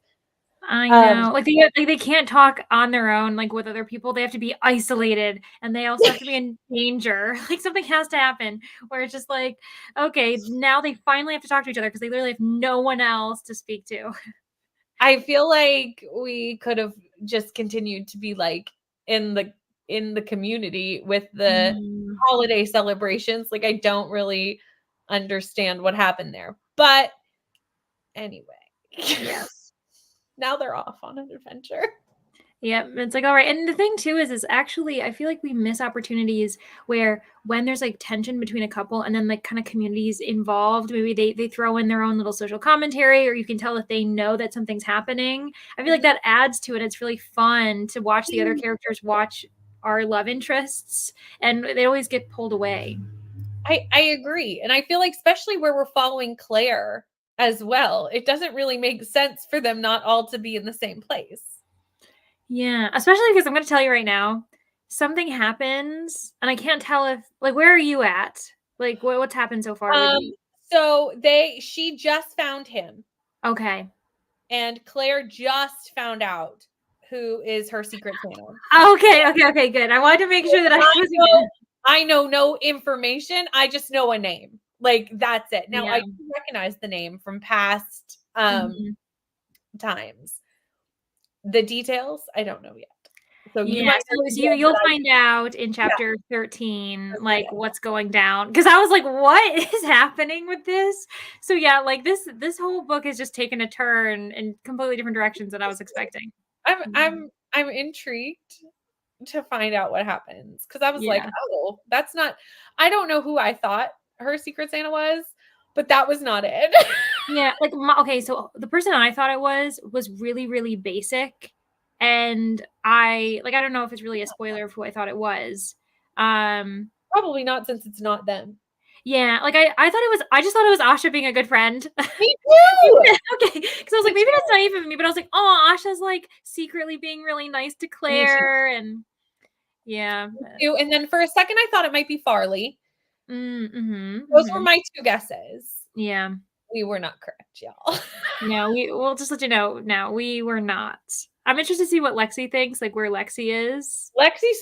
I Um, know. Like they can't talk on their own like with other people. They have to be isolated and they also have to be in danger. Like something has to happen where it's just like, okay, now they finally have to talk to each other because they literally have no one else to speak to. I feel like we could have just continued to be like in the community with the Mhm. holiday celebrations. Like, I don't really understand what happened there. But anyway, Yes. now they're off on an adventure. Yep, it's like, all right. And the thing too is actually I feel like we miss opportunities where when there's like tension between a couple and then like kind of communities involved, maybe they throw in their own little social commentary, or you can tell that they know that something's happening. I feel like that adds to it. It's really fun to watch the other characters watch our love interests, and they always get pulled away. I agree. And I feel like especially where we're following Claire as well, it doesn't really make sense for them not all to be in the same place. Yeah, especially because I'm going to tell you right now, something happens, and I can't tell if like where are you at? Like what's happened so far with Um, you? so she just found him, Okay. and Claire just found out who is her secret Santa. Okay, good. I wanted to make sure that I wasn't gonna. I know no information. I just know a name. Like, that's it. Now I Yeah. do recognize the name from past Mhm. times. The details, I don't know yet. So you Yeah, might so know you details that you'll I find out in yeah, chapter 13, okay. like, what's going down. Because I was like, "What is happening with this?" So, yeah, like, this whole book has just taken a turn in completely different directions than I was expecting. I'm Mhm. I'm I'm intrigued to find out what happens because I was like, Yeah. "Oh, that's not." I don't know who I thought her secret Santa was, but that was not it. Yeah, like, okay, so the person I thought it was really, really basic, and I don't know if it's really a spoiler of who I thought it was. Um Probably not since it's not them. Yeah, like, I thought it was I just thought it was Asha being a good friend. Me too. Okay, because I was Me like, maybe too. that's naive of me, but I was like, "Oh, Asha's, like, secretly being really nice to Me too. Claire," and yeah, Me too. And then for a second, I thought it might be Farley. mhm, Those were mhm. my 2 guesses. Yeah. We were not correct, y'all. No, we'll just let you know now, we were not. I'm interested to see what Lexi thinks, like, where Lexi is. Lexi's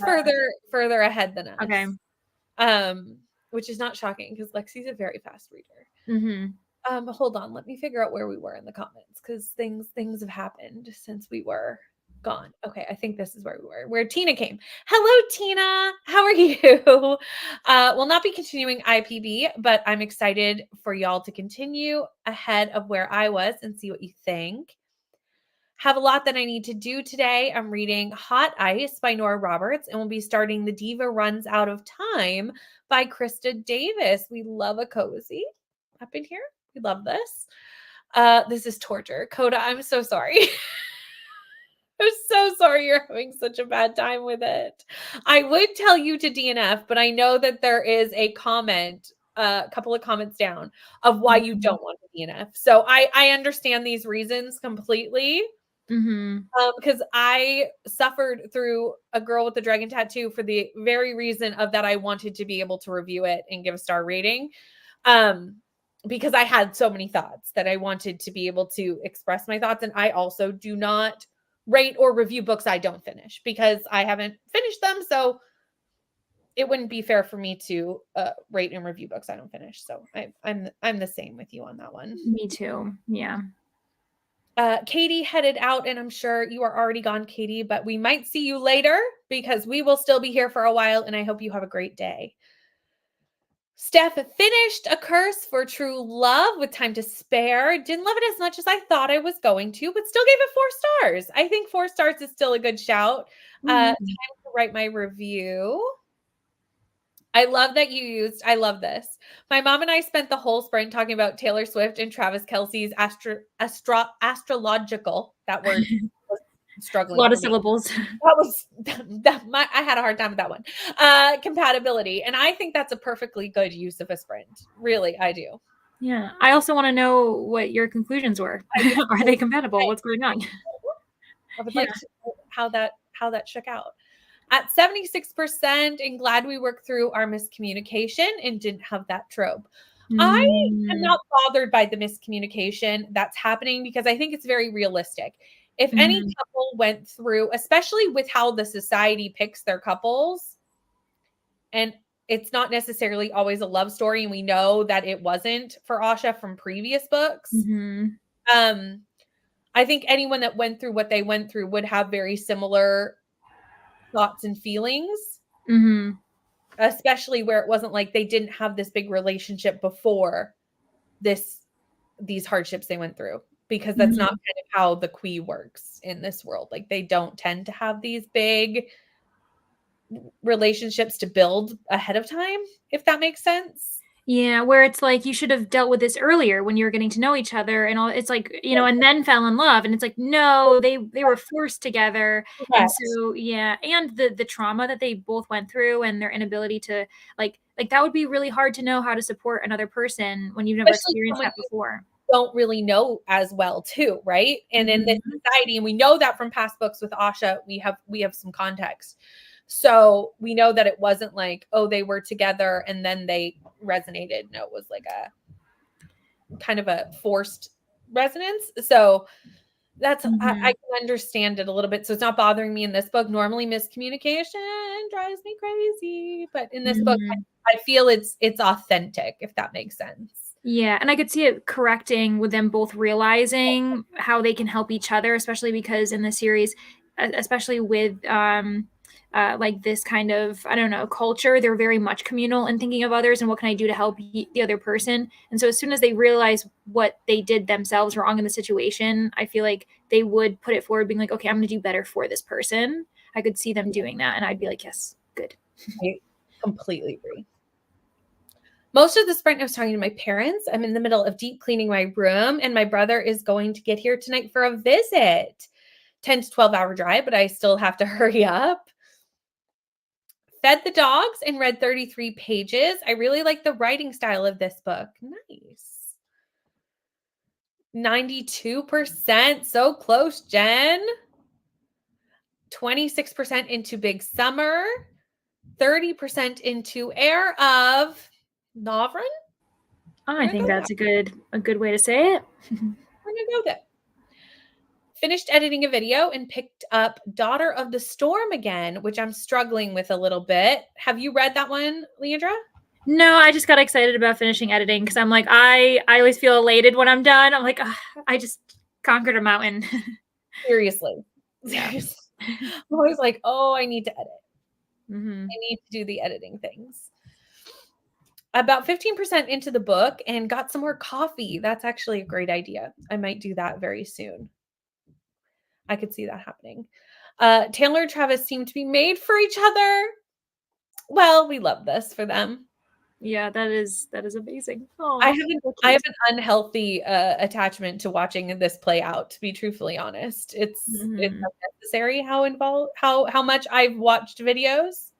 further ahead than Okay. us, um, which is not shocking because Lexi's a very fast reader. Mhm. Hold on, let me figure out where we were in the comments because things have happened since we were gone. Okay, I think this is where we were, where Tina came. Hello, Tina. How are you? We'll not be continuing IPB, but I'm excited for y'all to continue ahead of where I was and see what you think. Have a lot that I need to do today. I'm reading Hot Ice by Nora Roberts, and we'll be starting The Diva Runs Out of Time by Krista Davis. We love a cozy up in here. We love this. This is torture. Coda, I'm so sorry. I'm so sorry you're having such a bad time with it. I would tell you to DNF, but I know that there is a comment, a couple of comments down of why you Mhm. don't want to DNF. So I understand these reasons completely. Mhm. Because I suffered through A Girl with the Dragon Tattoo for the very reason of that I wanted to be able to review it and give a star rating. Um, because I had so many thoughts that I wanted to be able to express my thoughts. And I also do not rate or review books I don't finish because I haven't finished them. So it wouldn't be fair for me to rate and review books I don't finish. So I'm the same with you on that one. Me too. Yeah. Katie headed out, and I'm sure you are already gone, Katie, but we might see you later because we will still be here for a while, and I hope you have a great day. Steph finished A Curse for True Love with time to spare. Didn't love it as much as I thought I was going to, but still gave it 4 stars. I think 4 stars is still a good shout. Time Mhm. to write my review. I love that I love this. My mom and I spent the whole spring talking about Taylor Swift and Travis Kelce's astrological, that word was A struggling lot for of me. syllables. That was I had a hard time with that one. Compatibility. And I think that's a perfectly good use of a sprint. Really, I do. Yeah. I also want to know what your conclusions were. Are they compatible? What's going on? I would Yeah. like to know how that shook out. At 76%, and glad we worked through our miscommunication and didn't have that trope. I am not bothered by the miscommunication that's happening because I think it's very realistic. If any couple went through, especially with how the society picks their couples, and it's not necessarily always a love story, and we know that it wasn't for Asha from previous books. I think anyone that went through what they went through would have very similar thoughts and feelings, especially where it wasn't like they didn't have this big relationship before these hardships they went through, because that's not kind of how the Quee works in this world. Like, they don't tend to have these big relationships to build ahead of time, if that makes sense. Yeah, where it's like you should have dealt with this earlier when you were getting to know each other and all. It's like, and then fell in love, and it's like, no, they were forced together. And so yeah, and the trauma that they both went through and their inability to like that would be really hard to know how to support another person when you've never Especially experienced someone that before. don't really know as well too, right? And in this society, and we know that from past books with Asha, we have some context. So we know that it wasn't like, oh, they were together and then they resonated. No, it was like a kind of a forced resonance. So that's I can understand it a little bit. So it's not bothering me in this book. Normally miscommunication drives me crazy, but in this book, I feel it's authentic, if that makes sense. Yeah, and I could see it correcting with them both realizing how they can help each other, especially because in the series, especially with like this kind of, I don't know, culture, they're very much communal and thinking of others and what can I do to help the other person. And so as soon as they realize what they did themselves wrong in the situation, I feel like they would put it forward being like, okay, I'm going to do better for this person. I could see them doing that, and I'd be like, yes, good. I completely agree. Most of the sprint, I was talking to my parents. I'm in the middle of deep cleaning my room, and my brother is going to get here tonight for a visit. 10 to 12-hour drive, but I still have to hurry up. Fed the dogs and read 33 pages. I really like the writing style of this book. Nice. 92%. So close, Jen. 26% into Big Summer. 30% into Heir of Novrin. I think that's a good way to say it. We're gonna go with it. Finished editing a video and picked up Daughter of the Storm again, which I'm struggling with a little bit. Have you read that one, Leandra? No, I just got excited about finishing editing because I'm like, I always feel elated when I'm done. I'm like, I just conquered a mountain. Seriously. Yeah. I'm always like, oh, I need to edit. Mm-hmm. I need to do the editing things. About 15% into the book and got some more coffee. That's actually a great idea. I might do that very soon. I could see that happening. Taylor and Travis seem to be made for each other. Well, we love this for them. Yeah, that is amazing. Oh, I have an unhealthy attachment to watching this play out, to be truthfully honest. It's unnecessary how much I've watched videos.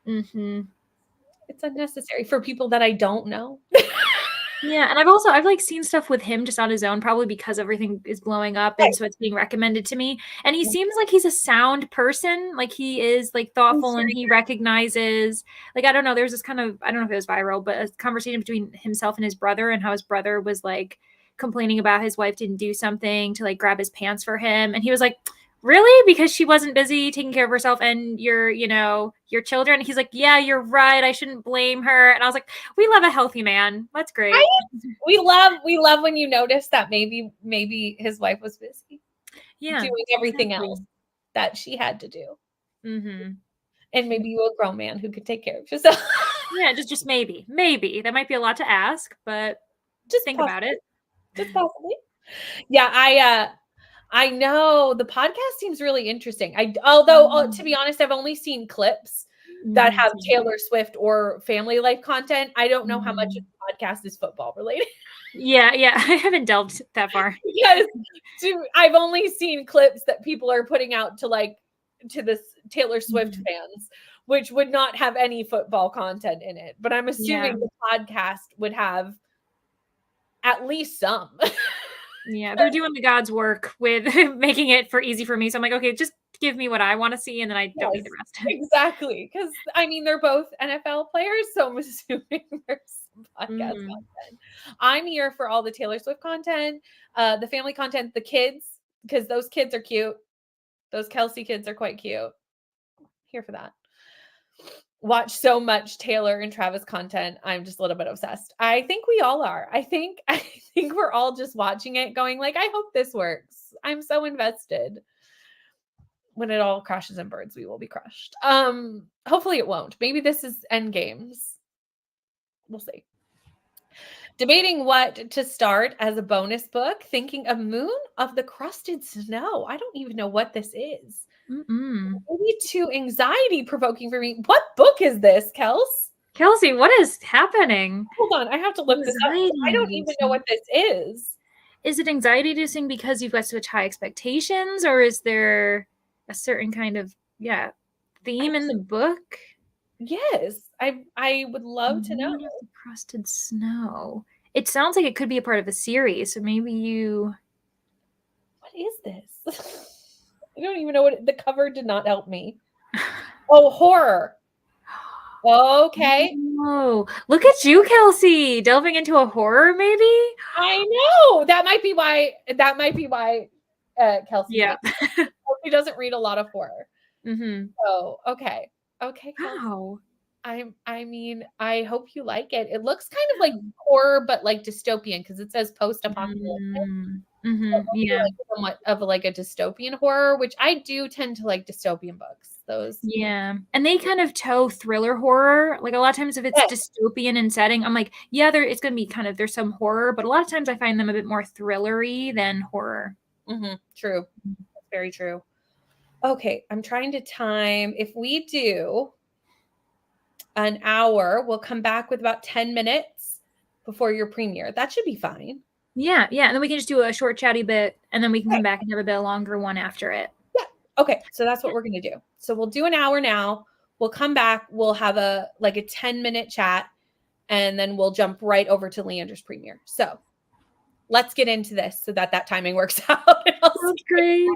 It's unnecessary for people that I don't know. Yeah, and I've like seen stuff with him just on his own, probably because everything is blowing up and so it's being recommended to me. And he seems like he's a sound person. Like he is like thoughtful and he recognizes, like, I don't know, there's this kind of, I don't know if it was viral, but a conversation between himself and his brother and how his brother was like complaining about his wife didn't do something to like grab his pants for him. And he was like, really? Because she wasn't busy taking care of herself and your children? He's like, yeah, you're right. I shouldn't blame her. And I was like, we love a healthy man. That's great. Right? We love when you notice that maybe his wife was busy. Yeah. Doing everything else that she had to do. And maybe you a grown man who could take care of yourself. Yeah, just maybe. Maybe. That might be a lot to ask, but just think about it. Just possibly. Yeah, I know the podcast seems really interesting. Although to be honest, I've only seen clips. that have Yeah. Taylor Swift or family life content. I don't know how much of Mhm. the podcast is football related. Yeah, yeah. I haven't delved that far. Yes, I've only seen clips that people are putting out to this Taylor Swift Mhm. fans, which would not have any football content in it. But I'm Yeah. assuming the podcast would have at least some. Yeah, they're doing the God's work with making it for easy for me. So I'm like, okay, just give me what I want to see, and then I don't need Yes, the rest. exactly. Because I mean, they're both NFL players, so I'm assuming there's some podcast Mhm. content. I'm here for all the Taylor Swift content, the family content, the kids, because those kids are cute. Those Kelsey kids are quite cute. Here for that. Watch so much Taylor and Travis content. I'm just a little bit obsessed. I think we all are. I think we're all just watching it going like, I hope this works. I'm so invested. When it all crashes and burns, we will be crushed. Hopefully it won't. Maybe this is end games. We'll see. Debating what to start as a bonus book, thinking of Moon of the Crusted Snow. I don't even know what this is. Mm-mm. Maybe too anxiety provoking for me. What book is this, Kels? Kelsey, what is happening? Hold on, I have to look this up. I Anxiety don't even know inducing. what this is. Is it anxiety inducing because you've got such high expectations, or is there a certain kind of I theme in the just book? yes, I would love to know. Moon of the crusted snow. It sounds like it could be a part of a series, so maybe you. What is this? I don't even know what the cover did not help me. Oh, horror. Okay. Oh, look at you, Kelsey, delving into a horror, maybe? I know. That might be why Kelsey's Yeah. like Kelsey doesn't read a lot of horror. Mm-hmm. Oh, okay. Okay, Kelsey. Wow. I mean, I hope you like it. It looks kind of like horror, but like dystopian because it says post-apocalyptic. So Mm-hmm. maybe Yeah. like somewhat of like a dystopian horror, which I do tend to like dystopian books. Those Yeah. And they kind of toe thriller horror. Like a lot of times if it's yes. dystopian in setting, I'm like, yeah, it's gonna be kind of there's some horror, but a lot of times I find them a bit more thrillery than horror. True. That's very true. Okay, I'm trying to time. If we do an hour, we'll come back with about 10 minutes before your premiere. That should be fine. Yeah, yeah. And then we can just do a short chatty bit and then we can Okay. come back and have a bit longer one after it. Yeah. Okay. So that's what we're going to do. So we'll do an hour now. We'll come back. We'll have a 10-minute chat and then we'll jump right over to Leander's premiere. So let's get into this so that timing works out. Sounds great.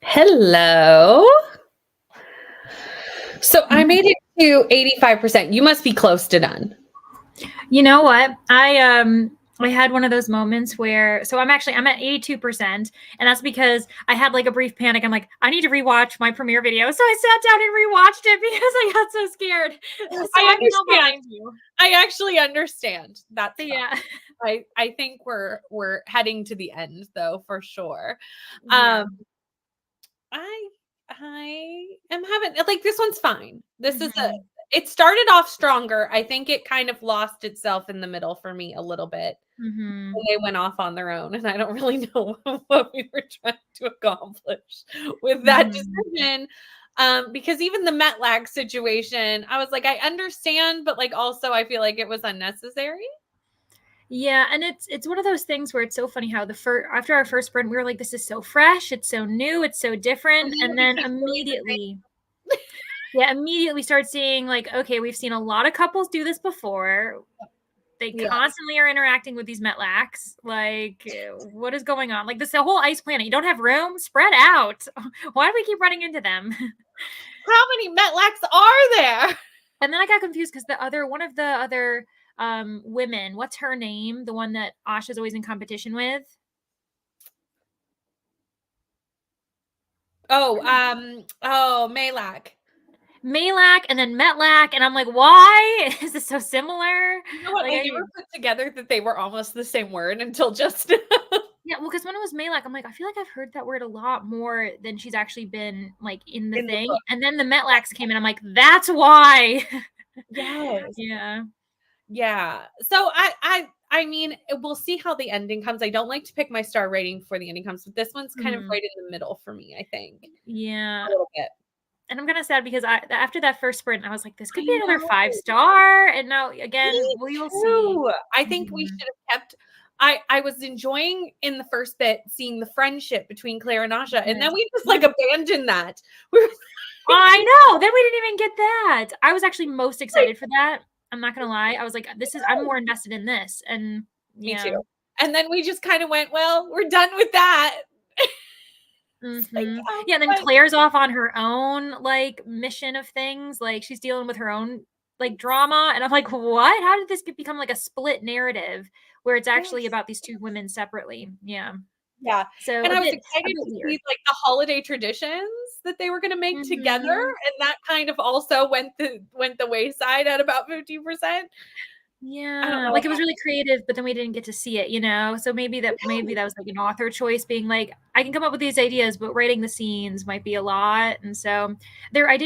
Hello. So I made it to 85%. You must be close to done. You know what? I had one of those moments where I'm at 82%, and that's because I had like a brief panic. I'm like, I need to rewatch my premiere video. So I sat down and rewatched it because I got so scared. So I I fell understand. behind you. I actually understand. That's fine. Yeah. I think we're heading to the end though, for sure. Yeah. I I am having like this one's fine. Mhm. It started off stronger. I think it kind of lost itself in the middle for me a little bit. Mhm. And they went off on their own, and I don't really know what we were trying to accomplish with that Mhm. decision. Because even the Metlag situation, I was like, I understand, but like also I feel like it was unnecessary. Yeah, and it's one of those things where it's so funny how after our first sprint, we were like, this is so fresh, it's so new, it's so And different, then and we then keep doing the immediately Yeah, immediately start seeing like, okay, we've seen a lot of couples do this before. They same. Yeah. constantly are interacting with these Metlaks. Like, what is going on? Like this the whole ice planet. You don't have room? Spread out. Why do we keep running into them? How many Metlags are there? And then I got confused because one of the other women, what's her name? The one that Asha's always in competition with? Malak. Malak and then Metlak, and I'm like, why is this so similar? You know what? Like, I never put together that they were almost the same word until just now. yeah, well, because when it was Malak, I'm like, I feel like I've heard that word a lot more than she's actually been like in the In the thing. book. And then the Metlaks came in. I'm like, that's why. Yes. Yeah. Yeah. So I mean, we'll see how the ending comes. I don't like to pick my star rating before the ending comes, but this one's kind of Mhm. right in the middle for me, I think. Yeah. A little bit. And I'm kind of sad because after that first sprint, I was like, this could I be another know. 5-star. And now again, Me we will see. too. I think we Mhm. should have kept I was enjoying in the first bit seeing the friendship between Claire and Asha, and then Yes. we just like Mhm. abandoned that. We were I like, know. Then we didn't even get that. I was actually most like, excited for that. I'm not gonna lie. I was like, I'm more invested in this. And me too. yeah. And then we just kind of went, well, we're done with that. It's like, Mhm. oh, Yeah, and then but Claire's off on her own, like, mission of things, like, she's dealing with her own, like, drama, and I'm like, "What? How did this become, like, a split narrative where it's actually yes. about these 2 women separately?" Yeah. Yeah, So, and I was a excited bit to see, weird. like, the holiday traditions that they were gonna make together, Mhm. and that kind of also went the wayside at about 50%. I don't Yeah, know what like, it was happened. really creative, but then we didn't get to see it, you know? So maybe that was, like, an author choice being like, "I can come up with these ideas, but writing the scenes might be a lot," and so I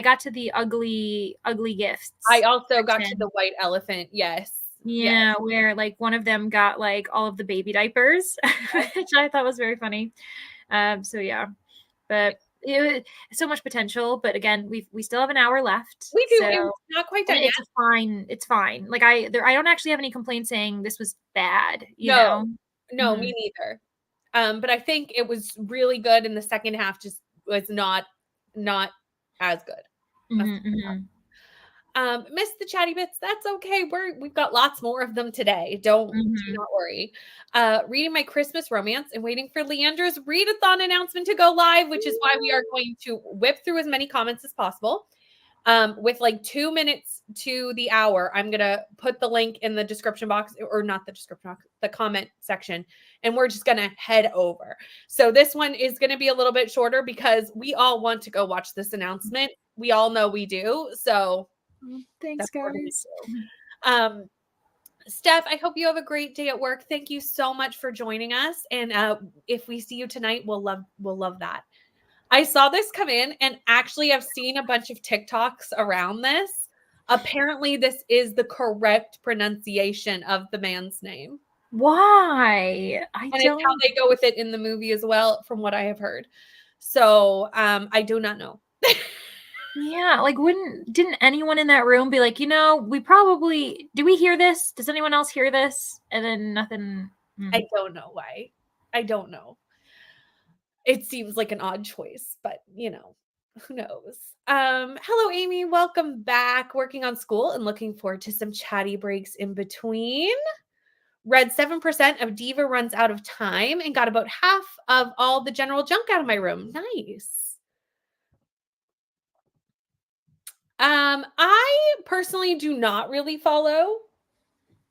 got to the ugly I gifts also got to the section. white elephant, yes, yes, Yeah, where, like, one of them got, like, all of the baby diapers, yes. which I thought was very funny. So yeah, but it so much potential, but again, we still have an hour left, We do, and so it's not quite and done yet. it's fine. Like, I don't actually have any complaints saying this was bad, you No, know? no, me Mhm, neither. But I think it was really good, and the second half just was not as good. That's mhm, mhm, missed the chatty bits. That's okay. We've got lots more of them today. Do mhm. not worry. Reading my Christmas romance and waiting for Leandra's readathon announcement to go live, which is why we are going to whip through as many comments as possible. With like 2 minutes to the hour, I'm gonna put the link in the description box, or not the description box, the comment section, and we're just gonna head over. So this one is gonna be a little bit shorter because we all want to go watch this announcement. We all know we do. So Oh, thanks, that's what we're gonna guys. do. Steph, I hope you have a great day at work. Thank you so much for joining us. And if we see you tonight, we'll love that. I saw this come in, and actually I've seen a bunch of TikToks around this. Apparently, this is the correct pronunciation of the man's name. Why? I And it's how don't they go with it in the movie as well, from what I have heard. So I do not know. Yeah, like, didn't anyone in that room be like, we probably do we hear this? Does anyone else hear this? And then nothing. I don't know why. I don't know. It seems like an odd choice, but who knows? Hello, Amy. Welcome back. Working on school and looking forward to some chatty breaks in between. Read 7% of Diva Runs Out of Time and got about half of all the general junk out of my room. Nice. I personally do not really follow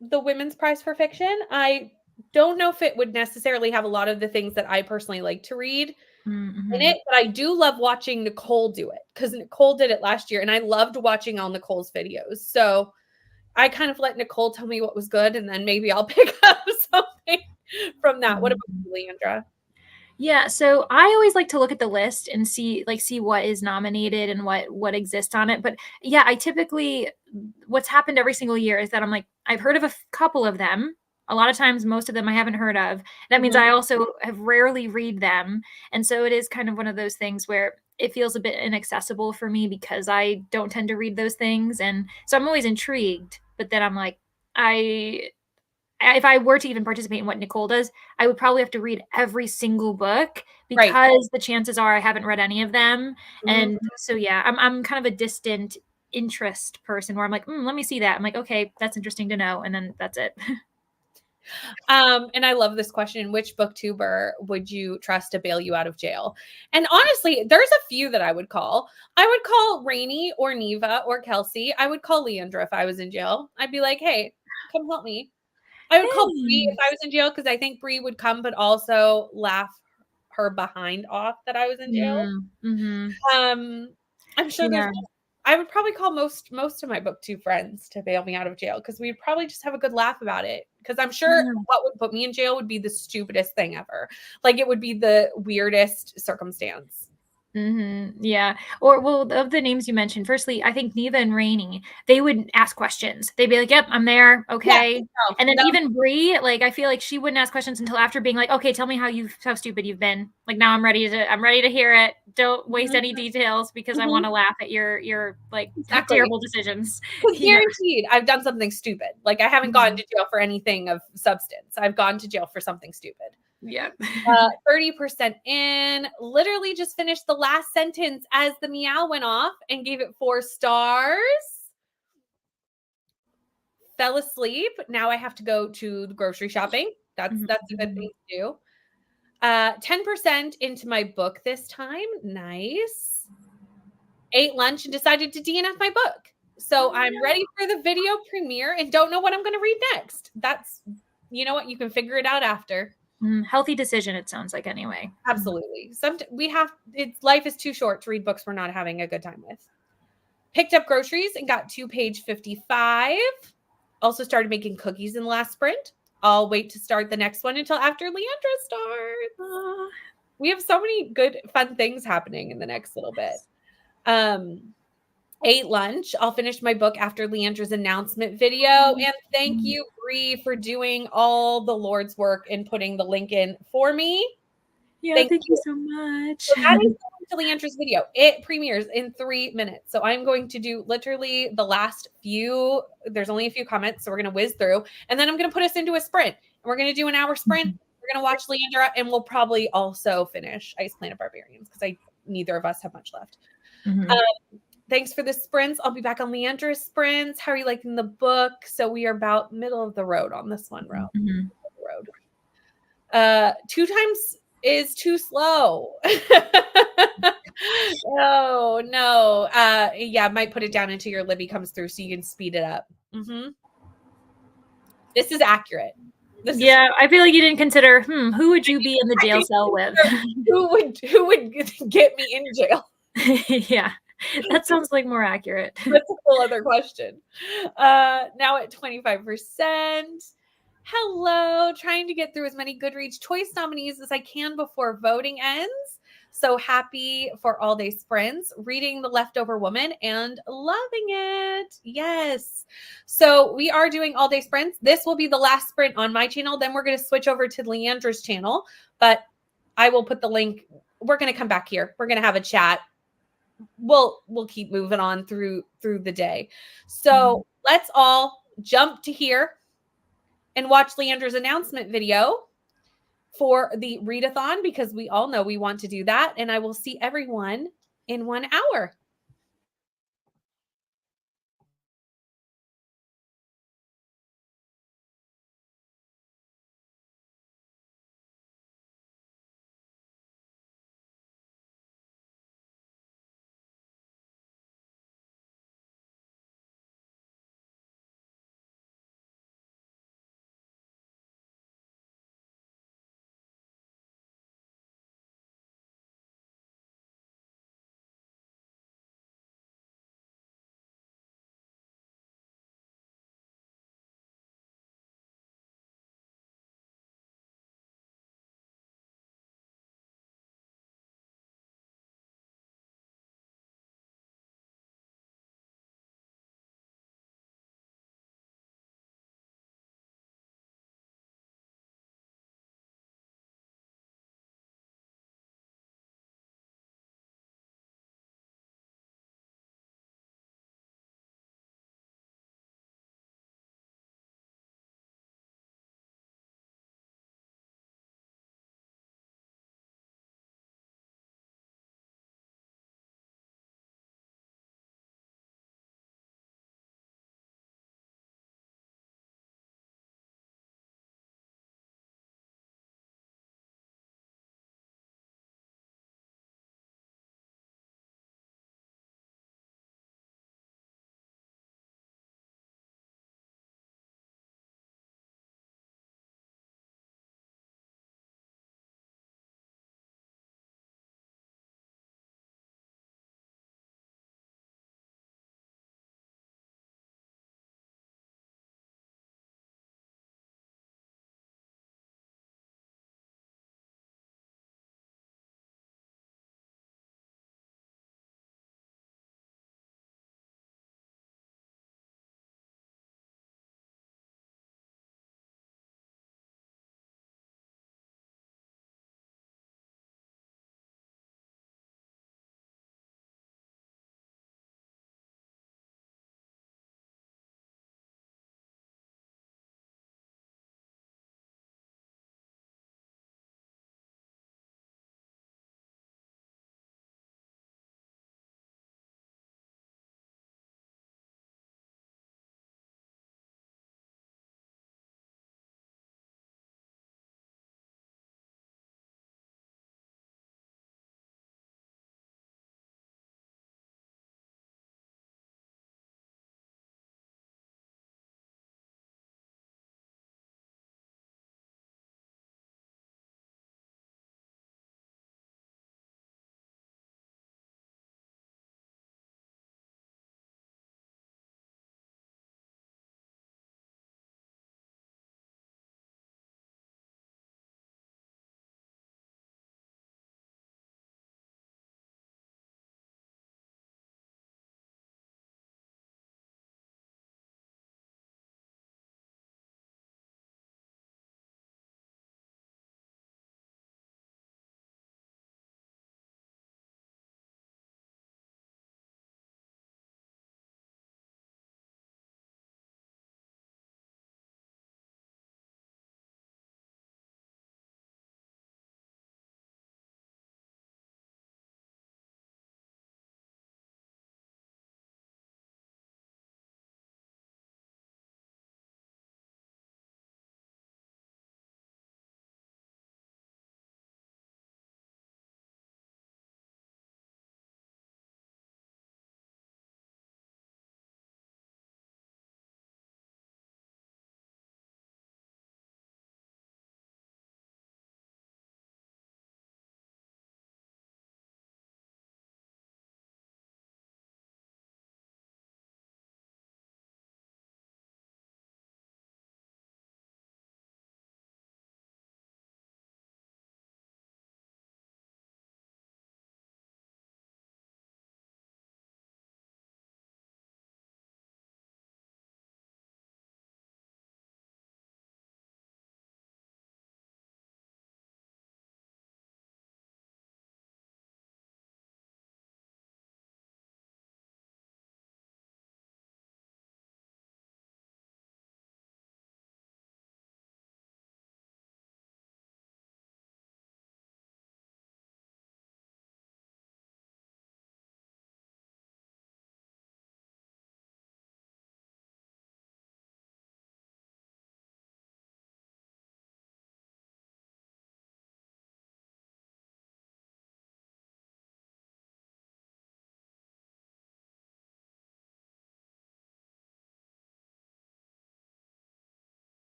the Women's Prize for Fiction. I don't know if it would necessarily have a lot of the things that I personally like to read in it, but I do love watching Nicole do it because Nicole did it last year and I loved watching all Nicole's videos. So I kind of let Nicole tell me what was good and then maybe I'll pick up something from that. What about you, Leandra? Yeah, so I always like to look at the list and see what is nominated and what exists on it. But yeah, I typically what's happened every single year is that I'm like, I've heard of a couple of them. A lot of times, most of them I haven't heard of. That means I also have rarely read them. And so it is kind of one of those things where it feels a bit inaccessible for me because I don't tend to read those things. And so I'm always intrigued. But then I'm like, if I were to even participate in what Nicole does, I would probably have to read every single book Right. because the chances are I haven't read any of them. Mhm. And so, yeah, I'm kind of a distant interest person where I'm like, let me see that. I'm like, okay, that's interesting to know. And then that's it. And I love this question. Which booktuber would you trust to bail you out of jail? And honestly, there's a few that I would call. I would call Rainey or Neva or Kelsey. I would call Leandra if I was in jail. I'd be like, hey, come help me. I would call Bree if I was in jail because I think Bree would come, but also laugh her behind off that I was in jail. Mm-hmm. I'm sure there's. Yeah. I would probably call most of my booktube friends to bail me out of jail because we'd probably just have a good laugh about it. Because I'm sure what would put me in jail would be the stupidest thing ever. Like it would be the weirdest circumstance. Yeah. Or well, of the names you mentioned, firstly, I think Neva and Rainey, they would ask questions. They'd be like, "Yep, I'm there. Okay." Yeah, And then no, even Bree, like I feel like she wouldn't ask questions until after being like, "Okay, tell me how stupid you've been." Like now I'm ready to hear it. Don't waste any details because I want to laugh at your like exactly. terrible decisions. Because Yeah. guaranteed, I've done something stupid. Like I haven't gone to jail for anything of substance. I've gone to jail for something stupid. Yeah. 30% in, literally just finished the last sentence as the meow went off and gave it 4 stars. Fell asleep. Now I have to go to the grocery shopping. That's a good thing to do. 10% into my book this time. Nice. Ate lunch and decided to DNF my book. So I'm ready for the video premiere and don't know what I'm going to read next. That's, you know what? You can figure it out after. Healthy decision, it sounds like, anyway. Absolutely. Life is too short to read books we're not having a good time with. Picked up groceries and got to page 55. Also started making cookies in the last sprint. I'll wait to start the next one until after Leandra starts. We have so many good, fun things happening in the next little bit. Ate lunch. I'll finish my book after Leandra's announcement video. And thank you, Bree, for doing all the Lord's work and putting the link in for me. Yeah, thank you so much. So that is to Leandra's video. It premieres in 3 minutes. So I'm going to do literally the last few. There's only a few comments, so we're going to whiz through. And then I'm going to put us into a sprint. And we're going to do an hour sprint. We're going to watch Leandra, and we'll probably also finish Ice Planet Barbarians because neither of us have much left. Thanks for the sprints. I'll be back on Leandra's sprints. How are you liking the book? So we are about middle of the road on this one road. 2 times is too slow. No. Yeah, might put it down until your Libby comes through so you can speed it up. This is accurate. I feel like you didn't consider, who would you be in the jail cell with? Who would get me in jail? Yeah, that sounds like more accurate. That's a whole other question. Now at 25%. Hello, trying to get through as many Goodreads choice nominees as I can before voting ends. So happy for All Day Sprints, reading The Leftover Woman and loving it. Yes. So we are doing All Day Sprints. This will be the last sprint on my channel. Then we're going to switch over to Leandra's channel, but I will put the link. We're going to come back here. We're going to have a chat. We'll keep moving on through the day. So let's all jump to here and watch Leandra's announcement video for the readathon because we all know we want to do that. And I will see everyone in 1 hour.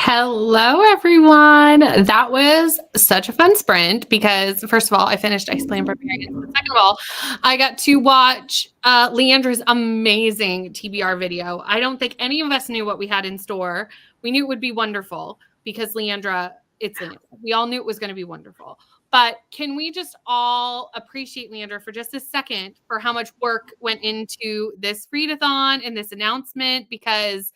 Hello, everyone. That was such a fun sprint because, first of all, I finished Ice Planet Barbarian. Second of all, I got to watch Leandra's amazing TBR video. I don't think any of us knew what we had in store. We knew it would be wonderful because Leandra, it's Leandra. We all knew it was going to be wonderful. But can we just all appreciate Leandra for just a second for how much work went into this readathon and this announcement? Because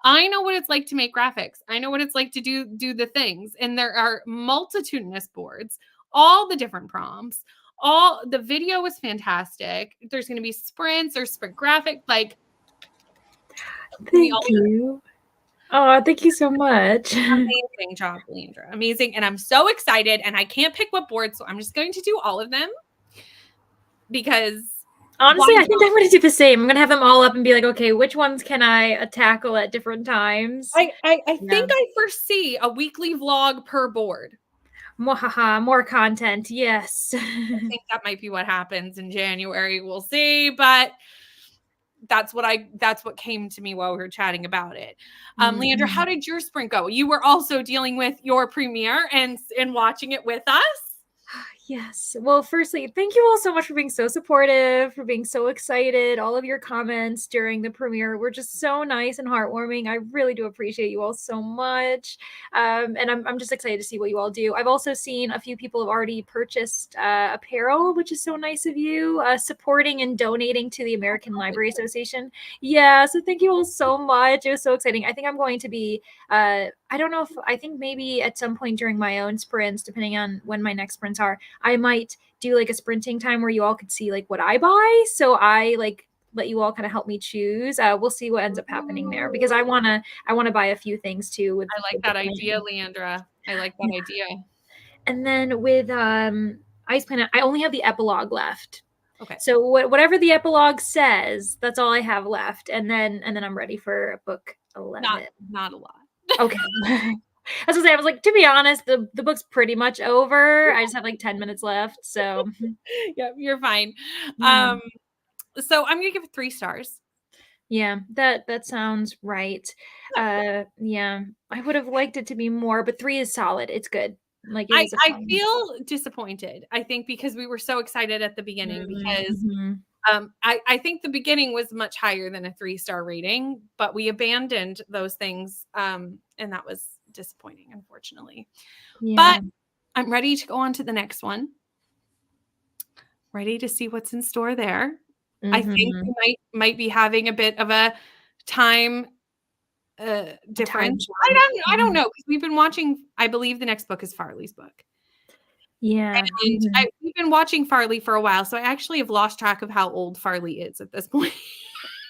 I know what it's like to make graphics. I know what it's like to do the things. And there are multitudinous boards, all the different prompts. All the video was fantastic. There's going to be sprints or sprint graphic. Like, Thank you. Oh, thank you so much. Amazing job, Leandra. Amazing. And I'm so excited. And I can't pick what board, so I'm just going to do all of them because honestly, I think I'm going to do the same. I'm going to have them all up and be like, okay, which ones can I tackle at different times? I think I foresee a weekly vlog per board. More content. Yes. I think that might be what happens in January. We'll see, but that's what came to me while we were chatting about it. Leandra, how did your sprint go? You were also dealing with your premiere and watching it with us. Yes. Well, firstly, thank you all so much for being so supportive, for being so excited. All of your comments during the premiere were just so nice and heartwarming. I really do appreciate you all so much. And I'm just excited to see what you all do. I've also seen a few people have already purchased apparel, which is so nice of you, supporting and donating to the American Library Association. Yeah. So thank you all so much. It was so exciting. I think I'm going to be, I don't know if, I think maybe at some point during my own sprints, depending on when my next sprints are, I might do like a sprinting time where you all could see like what I buy. So I like let you all kind of help me choose. We'll see what ends up happening there because I want to buy a few things too. I like that idea, Leandra. I like that idea. And then with Ice Planet, I only have the epilogue left. Okay. So whatever the epilogue says, that's all I have left. And then I'm ready for book 11. Not a lot. Okay. As I say, I was like, to be honest, the book's pretty much over. I just have like 10 minutes left. So yeah, you're fine. So I'm gonna give it 3 stars. Yeah, that sounds right. Yeah, I would have liked it to be more, but 3 is solid. It's good. Like I feel disappointed. I think because we were so excited at the beginning because I think the beginning was much higher than a 3-star rating, but we abandoned those things. And that was disappointing, unfortunately. Yeah. But I'm ready to go on to the next one. Ready to see what's in store there. I think we might be having a bit of a time difference. I don't know because we've been watching. I believe the next book is Farley's book. Yeah, and we've been watching Farley for a while, so I actually have lost track of how old Farley is at this point.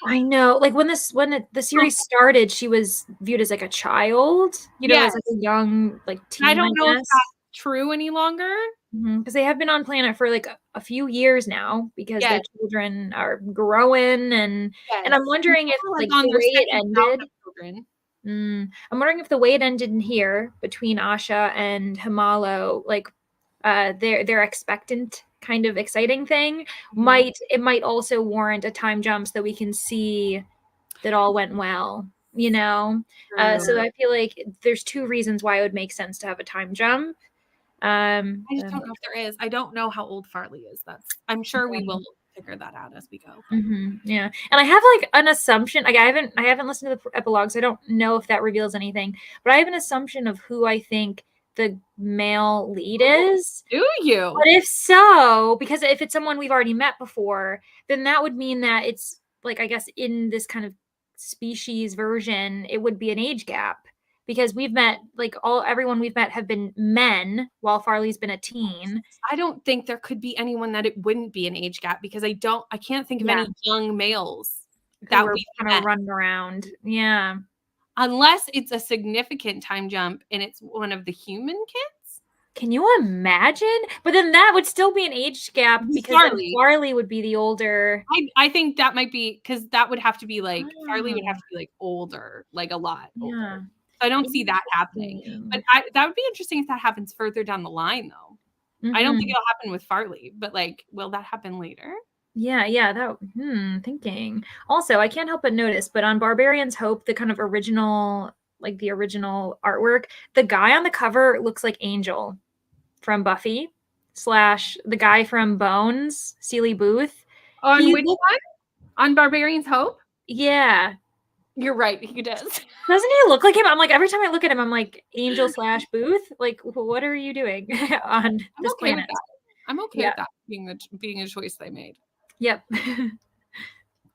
I know. Like when the series started, she was viewed as like a child, you know, as like a young like teen. I don't know if that's true any longer. Because they have been on planet for like a few years now because their children are growing and I'm wondering if like the way it ended. I'm wondering if the way it ended in here between Asha and Himalo, like their expectant kind of exciting thing might also warrant a time jump so that we can see that all went well, you know. So I feel like there's 2 reasons why it would make sense to have a time jump. I just don't know if there is. I don't know how old Farley is. I'm sure we will figure that out as we go. Yeah, and I have like an assumption. Like I haven't listened to the epilogue, so I don't know if that reveals anything. But I have an assumption of who I think the male lead is. Do you? But if so, because if it's someone we've already met before, then that would mean that it's like, I guess in this kind of species version, it would be an age gap. Because we've met like everyone we've met have been men while Farley's been a teen. I don't think there could be anyone that it wouldn't be an age gap because I can't think of any young males that we kind of run around. Yeah. Unless it's a significant time jump and it's one of the human kids. Can you imagine? But then that would still be an age gap because Farley would be the older. I think that might be because that would have to be like Farley would have to be like older, like a lot older. I don't see that happening, but that would be interesting if that happens further down the line, though. I don't think it'll happen with Farley, but like, will that happen later? Yeah. That thinking. Also, I can't help but notice, but on Barbarian's Hope, the kind of original like the original artwork. The guy on the cover looks like Angel from Buffy / the guy from Bones, Sealy Booth. On He which one? On Barbarian's Hope? Yeah. You're right, he does. Doesn't he look like him? I'm like, every time I look at him, I'm like, Angel / Booth? Like, what are you doing on this okay planet? with that. I'm okay with that being a choice they made. Yep.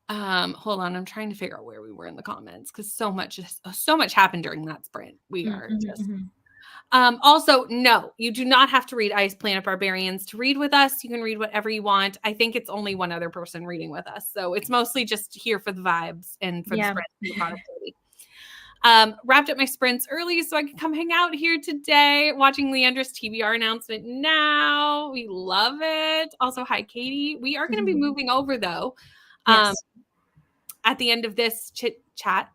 Hold on, I'm trying to figure out where we were in the comments because so much happened during that sprint. We are just also, no, you do not have to read Ice Planet Barbarians to read with us. You can read whatever you want. I think it's only one other person reading with us. So it's mostly just here for the vibes and for the sprint and the productivity. Wrapped up my sprints early so I could come hang out here today, watching Leandra's TBR announcement now. We love it. Also, hi, Katie. We are going to be moving over, though. Yes. At the end of this chit chat,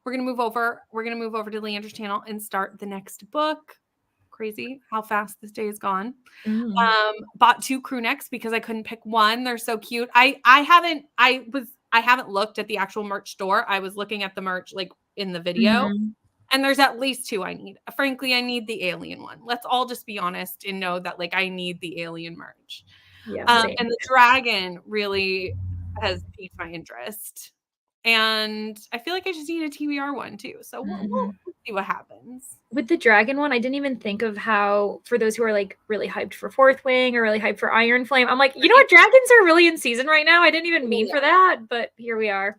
we're going to move over. We're going to move over to Leandra's channel and start the next book. Crazy how fast this day has gone. Bought 2 crew necks because I couldn't pick one. They're so cute. I haven't looked at the actual merch store. I was looking at the merch like in the video, and there's at least 2 I need. Frankly, I need the alien one. Let's all just be honest and know that like I need the alien merch. Yeah. And the dragon really has piqued my interest. And I feel like I just need a TBR one too. So we'll see what happens. With the dragon one, I didn't even think of how, for those who are like really hyped for Fourth Wing or really hyped for Iron Flame, I'm like, you know what? Dragons are really in season right now. I didn't even mean for that, but here we are.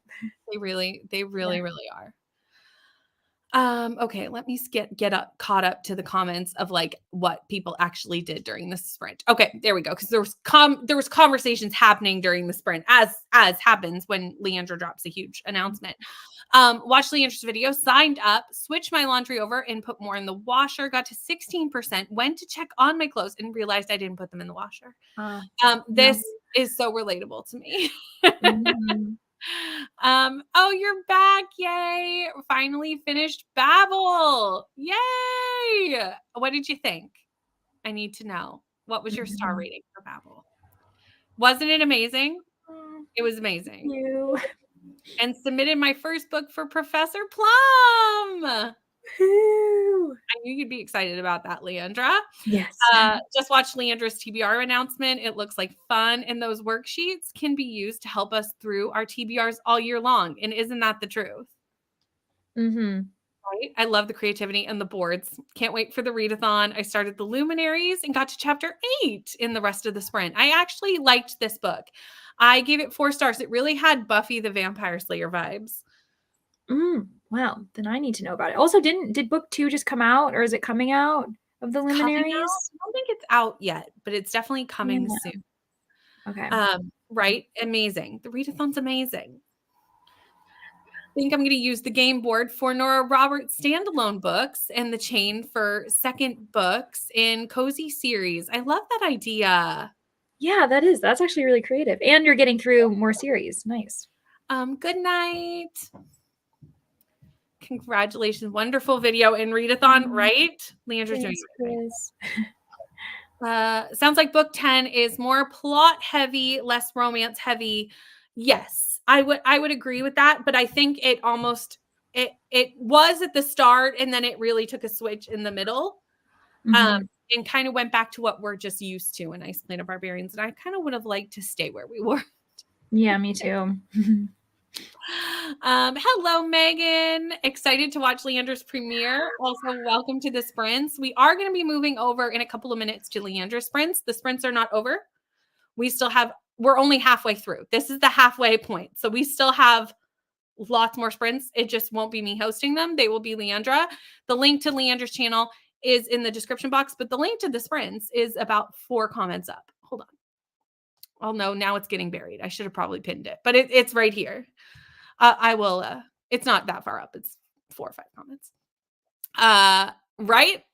They really are. Okay, let me caught up to the comments of like what people actually did during the sprint. Okay, there we go. Because there was conversations happening during the sprint, as happens when Leandra drops a huge announcement. Watched Leandra's video, signed up, switched my laundry over, and put more in the washer. Got to 16%. Went to check on my clothes and realized I didn't put them in the washer. This is so relatable to me. Oh, you're back. Yay. Finally finished Babel. Yay. What did you think? I need to know. What was your star rating for Babel? Wasn't it amazing? It was amazing. And submitted my first book for Professor Plum. I knew you'd be excited about that, Leandra. Yes. Just watched Leandra's TBR announcement. It looks like fun, and those worksheets can be used to help us through our TBRs all year long. And isn't that the truth? Right? I love the creativity and the boards. Can't wait for the readathon. I started the Luminaries and got to chapter 8 in the rest of the sprint. I actually liked this book. I gave it 4 stars. It really had Buffy the Vampire Slayer vibes. Wow, then I need to know about it. Also, did book 2 just come out, or is it coming out of the Luminaries? I don't think it's out yet, but it's definitely coming soon. Okay. Right? Amazing. The readathon's amazing. I think I'm going to use the game board for Nora Roberts standalone books and the chain for second books in Cozy series. I love that idea. Yeah, that's actually really creative. And you're getting through more series. Nice. Good night. Congratulations. Wonderful video and readathon, right? Leandra's doing it. Sounds like book 10 is more plot heavy, less romance heavy. Yes, I would agree with that, but I think it almost it was at the start and then it really took a switch in the middle. And kind of went back to what we're just used to in Ice Planet Barbarians. And I kind of would have liked to stay where we were. Yeah, me too. Hello, Megan. Excited to watch Leandra's premiere. Also, welcome to the sprints. We are going to be moving over in a couple of minutes to Leandra's sprints. The sprints are not over. We're only halfway through. This is the halfway point. So we still have lots more sprints. It just won't be me hosting them. They will be Leandra. The link to Leandra's channel is in the description box, but the link to the sprints is about 4 comments up. Hold on. Oh no, now it's getting buried. I should have probably pinned it, but it's right here. I will, it's not that far up. It's 4 or 5 comments. Right?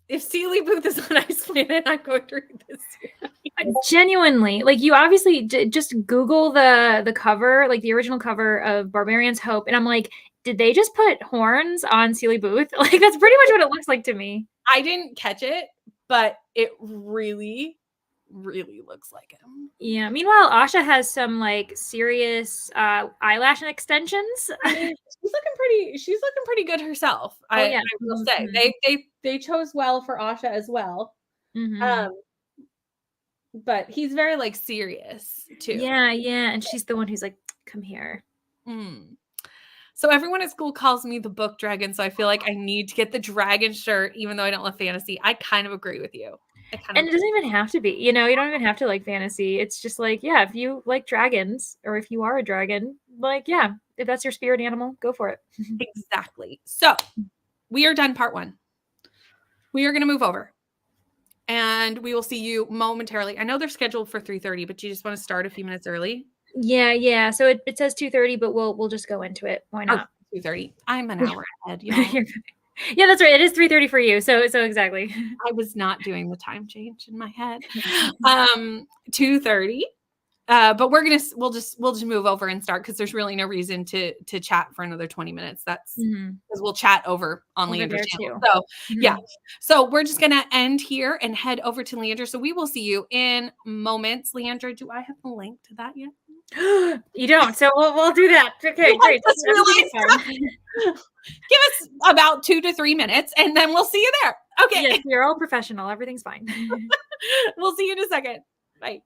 If Sealy Booth is on Ice Planet, I'm going to read this. Genuinely, like you obviously just Google the cover, like the original cover of Barbarian's Hope. And I'm like, did they just put horns on Sealy Booth? Like that's pretty much what it looks like to me. I didn't catch it, but it really, really looks like him. Yeah. Meanwhile, Asha has some like serious eyelash extensions. I mean, she's looking pretty good herself. Oh yeah. I will say. They chose well for Asha as well. Mm-hmm. But he's very like serious too. Yeah, yeah. And she's the one who's like, come here. Mm. So everyone at school calls me the book dragon, so I feel like I need to get the dragon shirt, even though I don't love fantasy. I kind of agree with you. And it doesn't even have to be, you know, you don't even have to like fantasy. It's just like, yeah, if you like dragons or if you are a dragon, like, yeah, if that's your spirit animal, go for it. Exactly. So we are done part 1. We are going to move over and we will see you momentarily. I know they're scheduled for 3:30, but you just want to start a few minutes early. Yeah, yeah. So it says 2:30, but we'll just go into it. Why not? 2:30. I'm an hour ahead, y'all. Yeah, that's right. It is 3:30 for you. So exactly. I was not doing the time change in my head. 2:30. But we'll just move over and start because there's really no reason to chat for another 20 minutes. That's because we'll chat over on Leander's channel. So yeah. So we're just gonna end here and head over to Leander. So we will see you in moments. Leander, do I have the link to that yet? You don't. So we'll do that. Okay, great. Give us about 2 to 3 minutes and then we'll see you there. Okay. Yes, you're all professional. Everything's fine. We'll see you in a second. Bye.